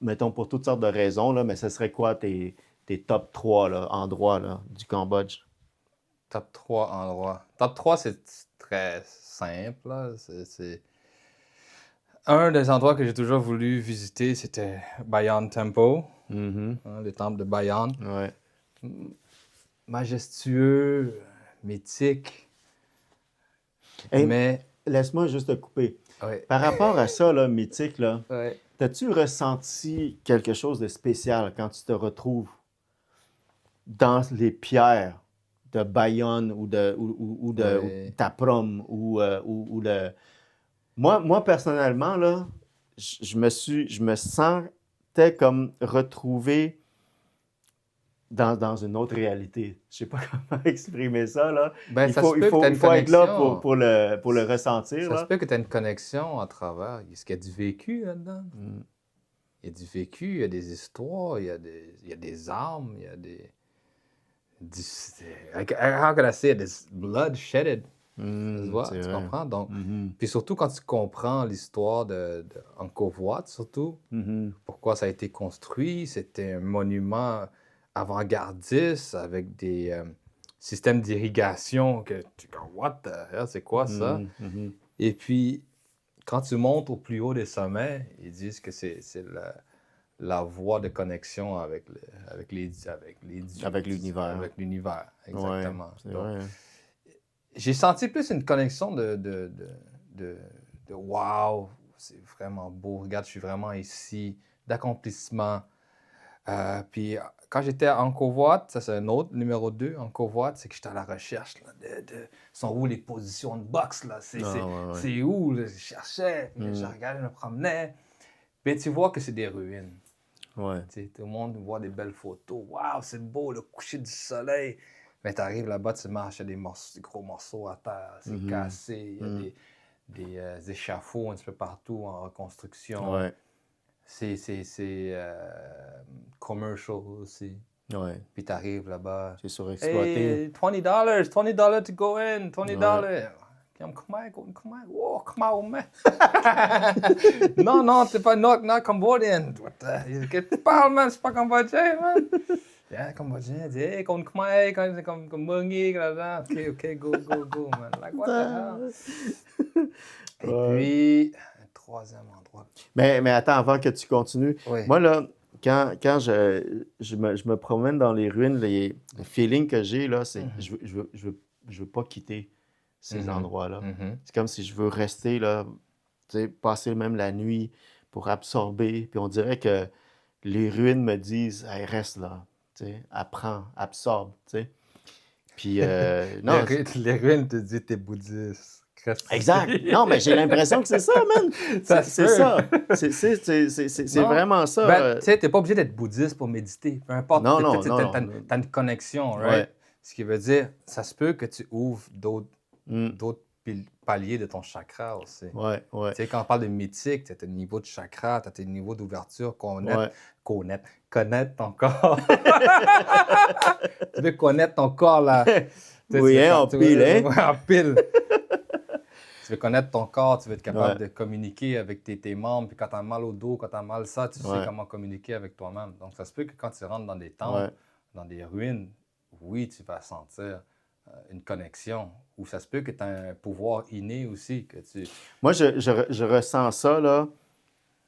Mettons pour toutes sortes de raisons, là, mais ce serait quoi tes top 3 là, endroits là, du Cambodge? Top 3 endroits. Top 3, c'est très simple, là. Un des endroits que j'ai toujours voulu visiter, c'était Bayon Temple, le temple de Bayon. Ouais. Majestueux, mythique. Hey, mais laisse-moi juste te couper. Oui. Par rapport à ça, là, Mythique, là, Oui. as-tu ressenti quelque chose de spécial quand tu te retrouves dans les pierres de Bayonne ou de Oui. Taprom ou de... Moi, personnellement, là, je me sentais comme retrouvé dans une autre réalité. Je sais pas comment exprimer ça, là. Ben, Il ça faut, se il peut que faut, tu as il une faut être là connexion. pour le ressentir, Ça se là. peut que tu aies une connexion à travers. Est-ce qu'il y a du vécu là-dedans? Mm. Il y a du vécu, il y a des histoires, il y a des armes, il y a des... How can I say it? There's blood shedded. Tu vois, C'est tu vrai. comprends? Donc, Mhm. puis surtout quand tu comprends l'histoire de Angkor Wat, surtout, Mhm. pourquoi ça a été construit, c'était un monument avant-gardiste avec des systèmes d'irrigation que tu dis, what the hell, c'est quoi ça? Mhm. Et puis, quand tu montes au plus haut des sommets, ils disent que c'est la voie de connexion avec les dieux. Avec l'univers. Avec l'univers, exactement. Ouais, c'est Donc, vrai. j'ai senti plus une connexion de wow, c'est vraiment beau, regarde, je suis vraiment ici, d'accomplissement. Puis quand j'étais à Angkor Wat, ça c'est un autre, numéro 2, Angkor Wat, c'est que j'étais à la recherche là, sont où les positions de boxe, là, Ouais. c'est où, là, je cherchais, puis je regardais, je me promenais. Puis tu vois que c'est des ruines. Ouais. Tu sais, tout le monde voit des belles photos. Waouh, c'est beau, le coucher du soleil. Mais tu arrives là-bas, tu marches, il y a des gros morceaux à terre, c'est cassé, il y a des échafauds un petit peu partout en reconstruction. Ouais. C'est commercial aussi. Ouais. Puis tu arrives là-bas. C'est surexploité. Hey, $20 to go in, $20. Come on, Non, c'est pas not Cambodian. Qu'est-ce que tu parles, man? C'est pas cambodgien, man. Yeah, cambodgien. Hey, comme Khmer, comme Bungi, là. OK, go, man. Like, what the hell? Et puis, un troisième endroit. Mais attends, avant que tu continues, Oui. moi, là, quand je me promène dans les ruines, le feeling que j'ai, là, c'est que je veux pas quitter ces endroits-là. C'est comme si je veux rester là, tu sais, passer même la nuit pour absorber. Puis on dirait que les ruines me disent, hey, reste là, tu sais, apprends, absorbe, tu sais. Puis, non. Les ruines te disent t'es bouddhiste. Exact. Non, mais j'ai l'impression que c'est ça, man. C'est ça. C'est vraiment ça. Ben, tu sais, t'es pas obligé d'être bouddhiste pour méditer. Peu importe. Non. T'as une connexion, right? Ouais. Ce qui veut dire, ça se peut que tu ouvres d'autres paliers de ton chakra aussi. Ouais. Tu sais, quand on parle de mythique, tu as tes niveaux de chakra, tu as tes niveaux d'ouverture, connaître ton corps. Tu veux connaître ton corps, là. Oui, en pile, hein? Ouais, en pile. Tu veux connaître ton corps, tu veux être capable de communiquer avec tes membres, puis quand tu as mal au dos, quand tu as mal ça, tu sais comment communiquer avec toi-même. Donc, ça se peut que quand tu rentres dans des temples, dans des ruines, oui, tu vas sentir une connexion. Ou ça se peut que tu as un pouvoir inné aussi. Que tu... Moi, je ressens ça là,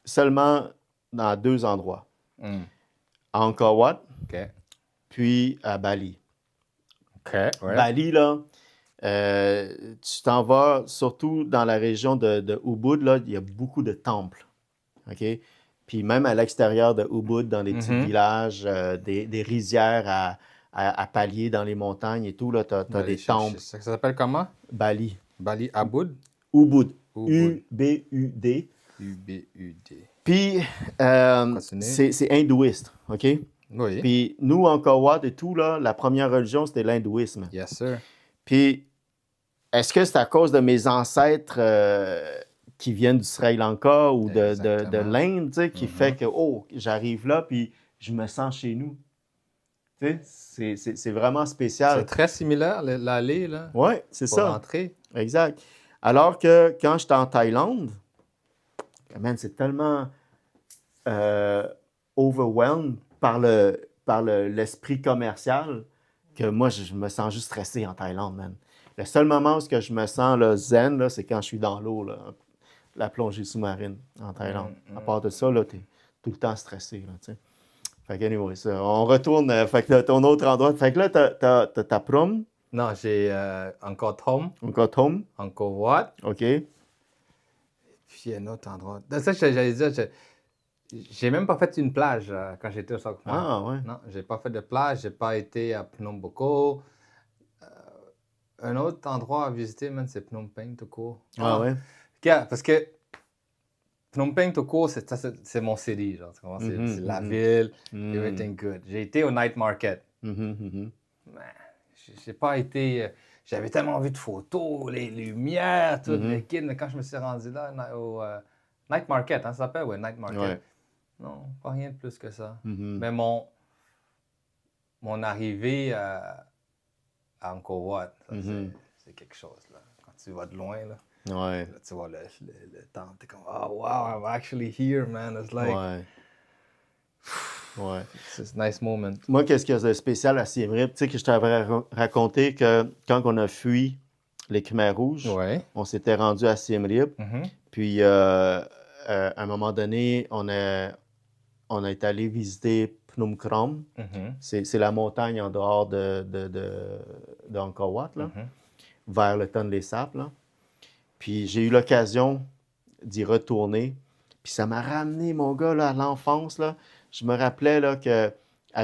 seulement dans 2 endroits. À Angkor Wat, puis à Bali. Bali, là, tu t'en vas surtout dans la région de Ubud, là, il y a beaucoup de temples. OK? Puis même à l'extérieur de Ubud, dans les petits villages, des rizières à palier dans les montagnes et tout, là, tu as des temples. Ça s'appelle comment? Bali. Bali Abud? Ubud. U-B-U-D. U-B-U-D. Puis, c'est hindouiste, OK? Oui. Puis, nous, en Angkor Wat et tout, là, la première religion, c'était l'hindouisme. Yes, sir. Puis, est-ce que c'est à cause de mes ancêtres qui viennent du Sri Lanka ou de l'Inde, tu sais, qui fait que, j'arrive là, puis je me sens chez nous? Tu sais, c'est vraiment spécial. C'est très similaire, l'allée, là. Oui, c'est ça. Pour rentrer. Exact. Alors que quand j'étais en Thaïlande, man, c'est tellement overwhelmed par l'esprit commercial que moi, je me sens juste stressé en Thaïlande, man. Le seul moment où je me sens là, zen, là, c'est quand je suis dans l'eau, là, la plongée sous-marine en Thaïlande. À part de ça, là, t'es tout le temps stressé, là, tu sais. Fait que, anyway, ça, on retourne, fait que ton autre endroit. Fait que là, t'as ta prom. Non, j'ai Angkor Thom. Angkor Thom. Angkor Wat. OK. Puis un autre endroit. C'est ça que j'allais dire. J'ai même pas fait une plage quand j'étais au Sac. Ah, ouais. Non, j'ai pas fait de plage. J'ai pas été à Phnom Boko. Un autre endroit à visiter, man, c'est Phnom Penh, tout court. Ah, ouais. Parce que Phnom Penh, tout court, c'est mon city. Genre, tu comprends? C'est la ville, everything good. J'ai été au night market. Mais j'ai pas été. J'avais tellement envie de photos, les lumières, tout, les kids. Mais quand je me suis rendu là, au night market, hein, ça s'appelle, ouais, night market. Ouais. Non, pas rien de plus que ça. Mhm. Mais mon arrivée à Angkor Wat, ça, c'est quelque chose, là. Quand tu vas de loin, là, Ouais. là tu vois le temple, t'es comme, oh wow, I'm actually here, man. It's like, Ouais. Ouais. it's a nice moment. Moi, qu'est-ce qu'il y a de spécial à Siem Reap? Tu sais que je t'avais raconté que quand on a fui les Khmers rouges, Ouais. on s'était rendu à Siem Reap. Puis, à un moment donné, on est allé visiter Phnom Krom. C'est la montagne en dehors de Angkor Wat, là, vers le Tonlé Sap. Là. Puis, j'ai eu l'occasion d'y retourner. Puis, ça m'a ramené, mon gars, là, à l'enfance. Là. Je me rappelais là, qu'à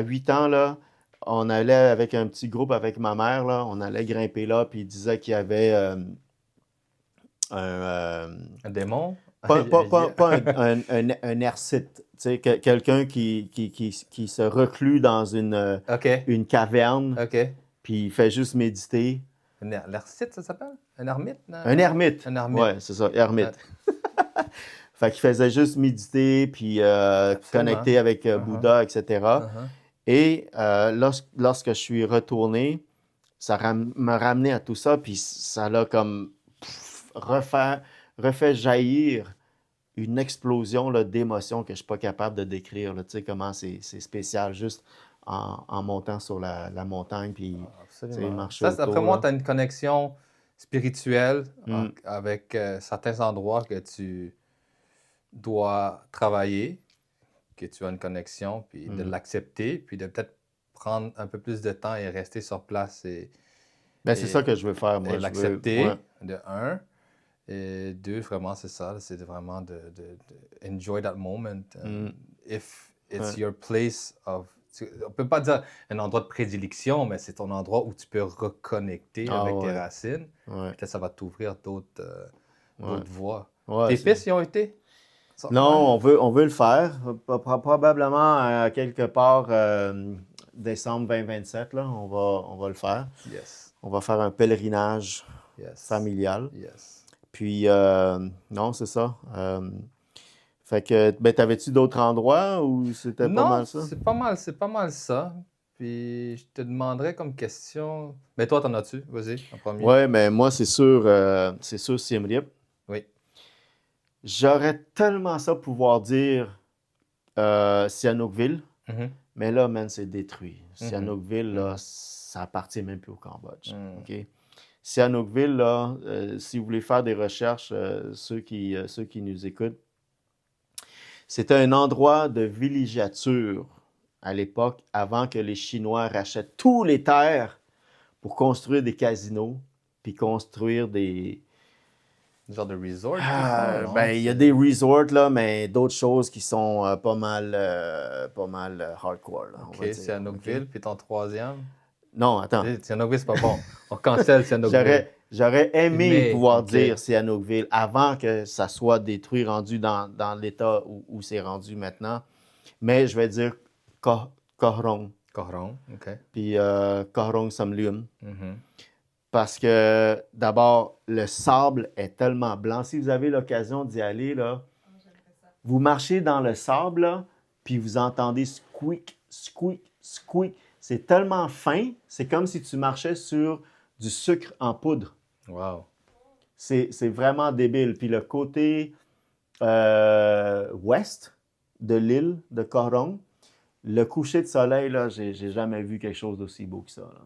8 ans, là, on allait avec un petit groupe avec ma mère. Là, on allait grimper là. Puis, il disait qu'il y avait Un démon? pas un ercite, tu sais, quelqu'un qui se reclus dans une caverne, puis il fait juste méditer. L'ercite, ça s'appelle? Un ermite? Un ermite. Un ermite. Oui, c'est ça, ermite. Fait qu'il faisait juste méditer, puis connecter avec Bouddha, etc. Et lorsque je suis retourné, ça m'a ramené à tout ça, puis ça l'a comme refait jaillir une explosion là, d'émotions que je ne suis pas capable de décrire. Là. Tu sais comment c'est spécial juste en montant sur la montagne puis marcher autour. Après moi, tu as une connexion spirituelle avec certains endroits que tu dois travailler, que tu as une connexion, puis de l'accepter, puis de peut-être prendre un peu plus de temps et rester sur place. C'est ça que je veux faire, moi. Et l'accepter, de un. Et deux, vraiment, c'est ça. C'est vraiment de enjoy that moment. If it's your place of... On peut pas dire un endroit de prédilection, mais c'est ton endroit où tu peux reconnecter avec tes racines. Peut-être ça va t'ouvrir d'autres voies. Tes fils y ont été? Non, on veut le faire. Probablement quelque part décembre 2027, là, on va le faire. Yes. On va faire un pèlerinage familial. Yes. Puis, non, c'est ça. Fait que, t'avais-tu d'autres endroits ou c'était pas mal ça? Non, c'est pas mal ça. Puis, je te demanderais comme question... Mais toi, t'en as-tu? Vas-y, en premier. Oui, mais moi, c'est sûr Siem Reap. Oui. J'aurais tellement ça pouvoir dire Sihanoukville, mais là, man, c'est détruit. Sihanoukville, là, ça appartient même plus au Cambodge. OK? Sihanoukville, là, si vous voulez faire des recherches, ceux qui nous écoutent, c'était un endroit de villégiature à l'époque, avant que les Chinois rachètent tous les terres pour construire des casinos, puis construire des... Genre de resort? Il y a des resorts, là, mais d'autres choses qui sont pas mal hardcore. Là, OK, Sihanoukville, puis ton troisième? Non, attends. Sihanoukville, c'est pas bon. On cancelle Sihanoukville. J'aurais aimé pouvoir dire Sihanoukville avant que ça soit détruit, rendu dans l'état où c'est rendu maintenant. Mais je vais dire Kohrong. Kohrong, OK. Puis Kohrong Samluem. Parce que, d'abord, le sable est tellement blanc. Si vous avez l'occasion d'y aller, là, vous marchez dans le sable, là, puis vous entendez squeak, squeak, squeak. C'est tellement fin, c'est comme si tu marchais sur du sucre en poudre. Wow. C'est vraiment débile. Puis le côté ouest de l'île de Kohrong, le coucher de soleil, là, j'ai jamais vu quelque chose d'aussi beau que ça. Là.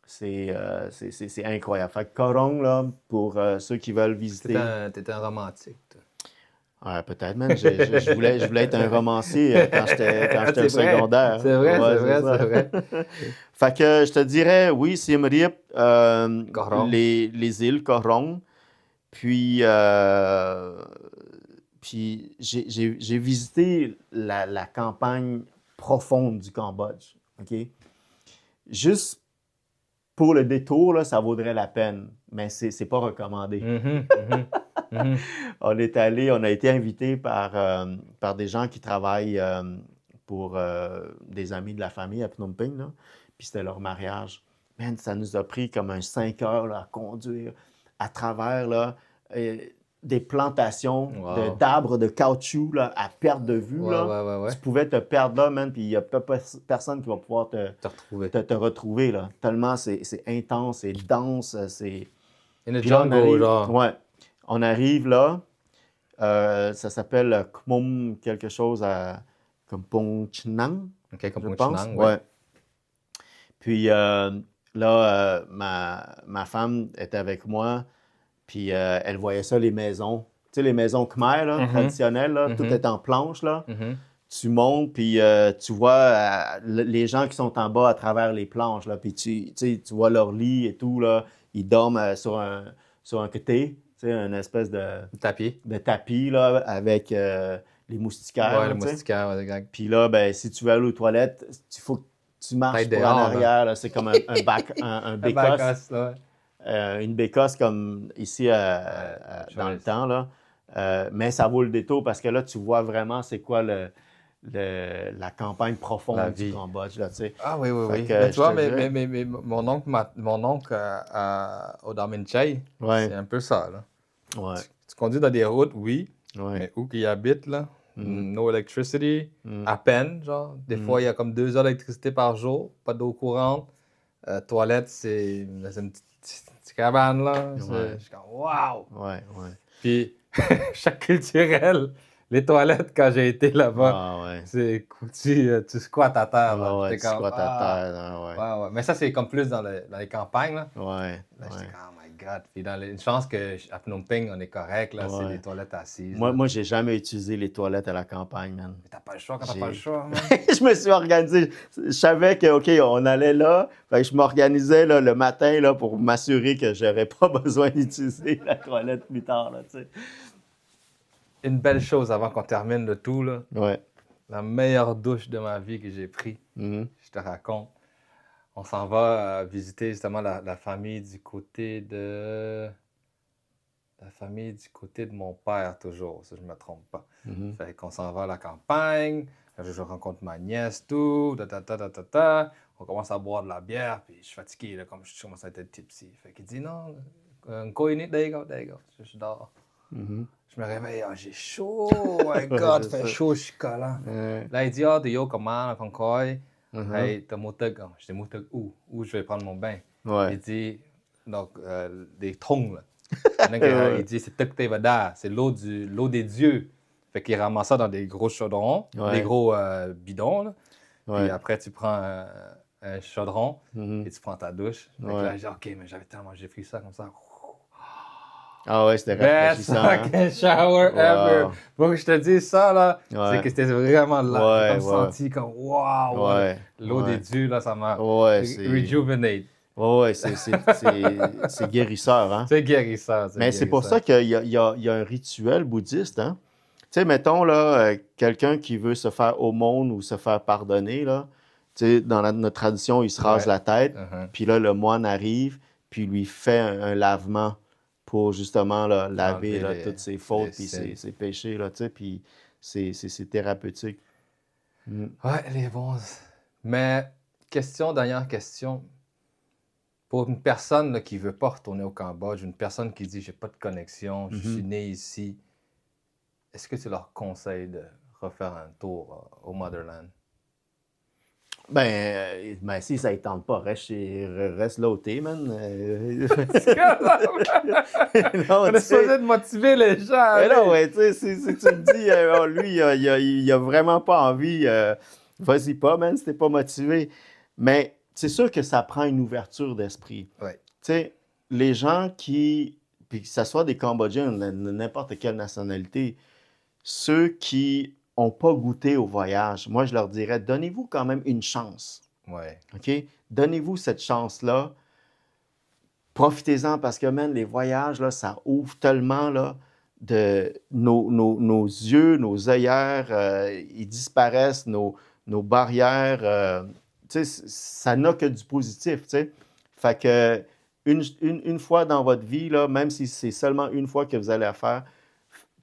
C'est incroyable. Fait que Kohrong, là, pour ceux qui veulent visiter... T'étais un romantique, toi. Ouais, peut-être, man. Je voulais être un romancier quand j'étais au secondaire. C'est vrai, c'est vrai. Fait que je te dirais, oui, Siem Reap, Kohrong. les îles Kohrong. Puis, puis j'ai visité la campagne profonde du Cambodge, OK? Juste pour le détour, là, ça vaudrait la peine, mais c'est pas recommandé. On est allé, on a été invité par des gens qui travaillent pour des amis de la famille à Phnom Penh, là, puis c'était leur mariage. Man, ça nous a pris comme 5 heures là, à conduire à travers là, des plantations Wow. d'arbres de caoutchouc là, à perte de vue. Ouais, Là. ouais, ouais, ouais. Tu pouvais te perdre là, man, puis il n'y a personne qui va pouvoir Te retrouver. te retrouver. Là. Tellement c'est intense, c'est dense, c'est... In the Puis là, jungle, genre. ouais, on arrive là, ça s'appelle Khmum quelque chose à Kampong Chnang, OK, comme je pour pense. Chenang, Ouais. Puis là, ma femme était avec moi, puis elle voyait ça, les maisons. Tu sais, les maisons khmer, là, Mhm. traditionnelles, là, tout Mhm. est en planche, là. Mhm. Tu montes, puis tu vois les gens qui sont en bas à travers les planches, là, puis tu vois leur lit et tout, là. Ils dorment sur un côté, tu sais, une espèce Tapis. de tapis, là, avec les moustiquaires, Ouais, là, le tu sais. moustiquaire, ouais, exact. Puis là, ben, si tu veux aller aux toilettes, il faut que tu marches Tête pour dehors, en là. arrière, là. C'est comme un Un bécosse. bacasse, là. Une bécosse comme ici dans le temps, là. Mais ça vaut le détour parce que là, tu vois vraiment c'est quoi la campagne La profonde du vie. Cambodge, là, tu sais. Ah oui, oui, Fait oui. que, Mais tu je vois, te dirais- mais mon oncle, au Damin Chai, Ouais, c'est un peu ça, là. ouais, Tu conduis dans des routes, oui, ouais. mais où qu'ils habitent, là, Mhm. no electricity, Mhm. à peine, genre. Des fois, il y a comme 2 heures d'électricité par jour, pas d'eau courante. Toilette, c'est une petite cabane, là. Ouais. Je suis comme, wow! Ouais, ouais. Puis, chaque culturel, les toilettes, quand j'ai été là-bas, Ah, ouais. c'est tu squattes à terre, là. Ah, ouais, J'étais tu comme, squattes à terre, là, ouais. ouais, ouais. Mais ça, c'est comme plus dans les campagnes, là. Ouais, Là, j'étais ouais. comme, oh my God. Puis, une chance qu'à Phnom Penh, on est correct, là. C'est Ouais. des toilettes assises. Moi, là. moi, j'ai jamais utilisé les toilettes à la campagne, man. Mais t'as pas le choix quand t'as J'ai- pas le choix, man. Je me suis organisé. Je savais que, OK, on allait là. Fait que je m'organisais là, le matin là, pour m'assurer que j'aurais pas besoin d'utiliser la toilette plus tard, là, tu sais. Une belle chose avant qu'on termine le tout, là. Ouais. La meilleure douche de ma vie que j'ai pris, Mhm. je te raconte. On s'en va visiter justement la famille du côté de... La famille du côté de mon père, toujours, si je ne me trompe pas. Mhm. Fait qu'on s'en va à la campagne, je rencontre ma nièce, tout, ta. On commence à boire de la bière, puis je suis fatigué, là, comme je commence à être tipsy. Fait qu'il dit non, there you go. Je dors. Mhm. Je me réveille, ah, j'ai chaud, oh my God, C'est fait ça. chaud, je suis collant. Ouais. Là, il dit, ah, tu es comment, là, Concoy? Mhm. Hey, t'as moutag. Je dis, moutag où je vais prendre mon bain? Ouais. Il dit, donc, des tongs, là. Il dit, c'est Tuktevada, c'est l'eau des dieux. Fait qu'il ramasse ça dans des gros chaudrons, Ouais. des gros bidons, là. Ouais. Puis après, tu prends un chaudron Mhm. et tu prends ta douche. Fait que Ouais. là, je dis, OK, mais j'ai pris ça comme ça. Ah ouais, c'était Best rafraîchissant. Hein? fucking shower ever. Wow. Faut que je te dise ça, là, Ouais. c'est que c'était vraiment là. J'ai Ouais, comme ouais. senti comme, wow, Ouais. l'eau Ouais. des dieux, là, ça m'a Ouais, c'est... rejuvenate. Ouais, c'est guérisseur, hein? C'est guérisseur. Mais c'est pour ça qu'il y a un rituel bouddhiste, hein? Tu sais, mettons, là, quelqu'un qui veut se faire aumône ou se faire pardonner, là, tu sais, dans notre tradition, il se rase Ouais. la tête, Uh-huh. puis là, le moine arrive, puis lui fait un lavement pour justement là, laver là, Enlever toutes ses fautes les puis sins. ses péchés, là, tu sais, puis c'est thérapeutique. Mm. Ouais, les bons. Mais, dernière question. Pour une personne là, qui ne veut pas retourner au Cambodge, une personne qui dit j'ai pas de connexion, je suis né ici, est-ce que tu leur conseilles de refaire un tour au Motherland? Ben, si ça ne tente pas, reste là où t'es, man. Non, On est tu sais. supposé de motiver les gens. Mais non, allez. ouais, tu sais, si tu me dis, oh, lui, il a vraiment pas envie, vas-y pas, man, si t'es pas motivé. Mais c'est sûr que ça prend une ouverture d'esprit. Ouais. Tu sais, les gens puis que ce soit des Cambodgiens ou n'importe quelle nationalité, ceux qui n'ont pas goûté au voyage, moi, je leur dirais, donnez-vous quand même une chance. Ouais. OK? Donnez-vous cette chance-là. Profitez-en parce que, man, les voyages, là, ça ouvre tellement là, nos yeux, nos œillères, ils disparaissent, nos barrières. Tu sais, ça n'a que du positif, tu sais. Fait que une fois dans votre vie, là, même si c'est seulement une fois que vous allez la faire,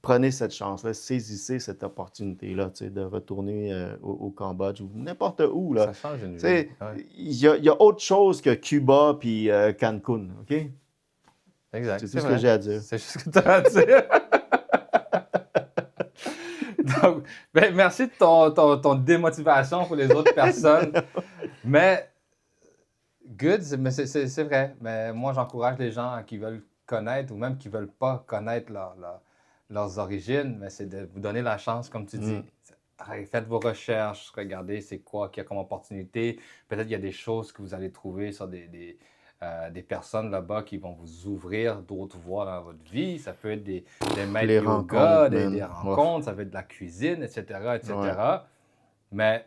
prenez cette chance-là, saisissez cette opportunité-là, tu sais, de retourner au Cambodge ou n'importe où, là. Ça change une Tu sais, vie. Ouais. il y a autre chose que Cuba puis Cancun, OK? Exact. C'est tout ce que j'ai à dire. C'est juste ce que tu as à dire. Donc, ben, merci de ton démotivation pour les autres personnes. Mais, good, mais c'est vrai. Mais moi, j'encourage les gens qui veulent connaître ou même qui ne veulent pas connaître leurs origines, mais c'est de vous donner la chance, comme tu dis. Faites vos recherches, regardez c'est quoi qu'il y a comme opportunité. Peut-être qu'il y a des choses que vous allez trouver sur des personnes là-bas qui vont vous ouvrir d'autres voies dans votre vie. Ça peut être des maîtres Les yoga, rencontres, des man. rencontres, ça peut être de la cuisine, etc., etc. Ouais. Mais,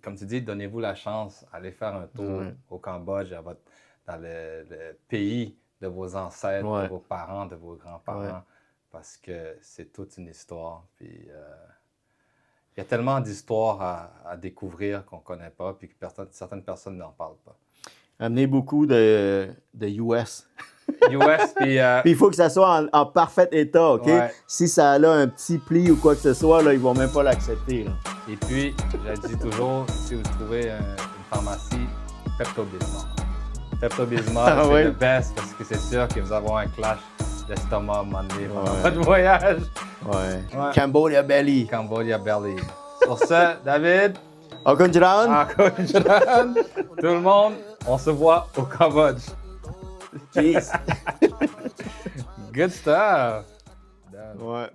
comme tu dis, donnez-vous la chance, allez faire un tour Ouais. au Cambodge, dans le pays de vos ancêtres, Ouais. de vos parents, de vos grands-parents, Ouais. parce que c'est toute une histoire. Puis, il y a tellement d'histoires à découvrir qu'on ne connaît pas, puis que certaines personnes n'en parlent pas. Amenez beaucoup de US. US, puis... Puis il faut que ça soit en parfait état, OK? Ouais. Si ça a là un petit pli ou quoi que ce soit, là, ils vont même pas l'accepter, là. Et puis, je dis toujours, si vous trouvez une pharmacie, Pepto-Bismol. Pepto-Bismol, Ah c'est ouais? le best parce que c'est sûr que vous allez avoir un clash d'estomac à un moment donné pendant Ouais. votre voyage. Ouais. Ouais. Cambodia Belly. Cambodia Belly. Sur ce, David, Okunjaran? encore une fois, tout le monde, on se voit au Cambodge. Jeez. Good stuff. Ouais.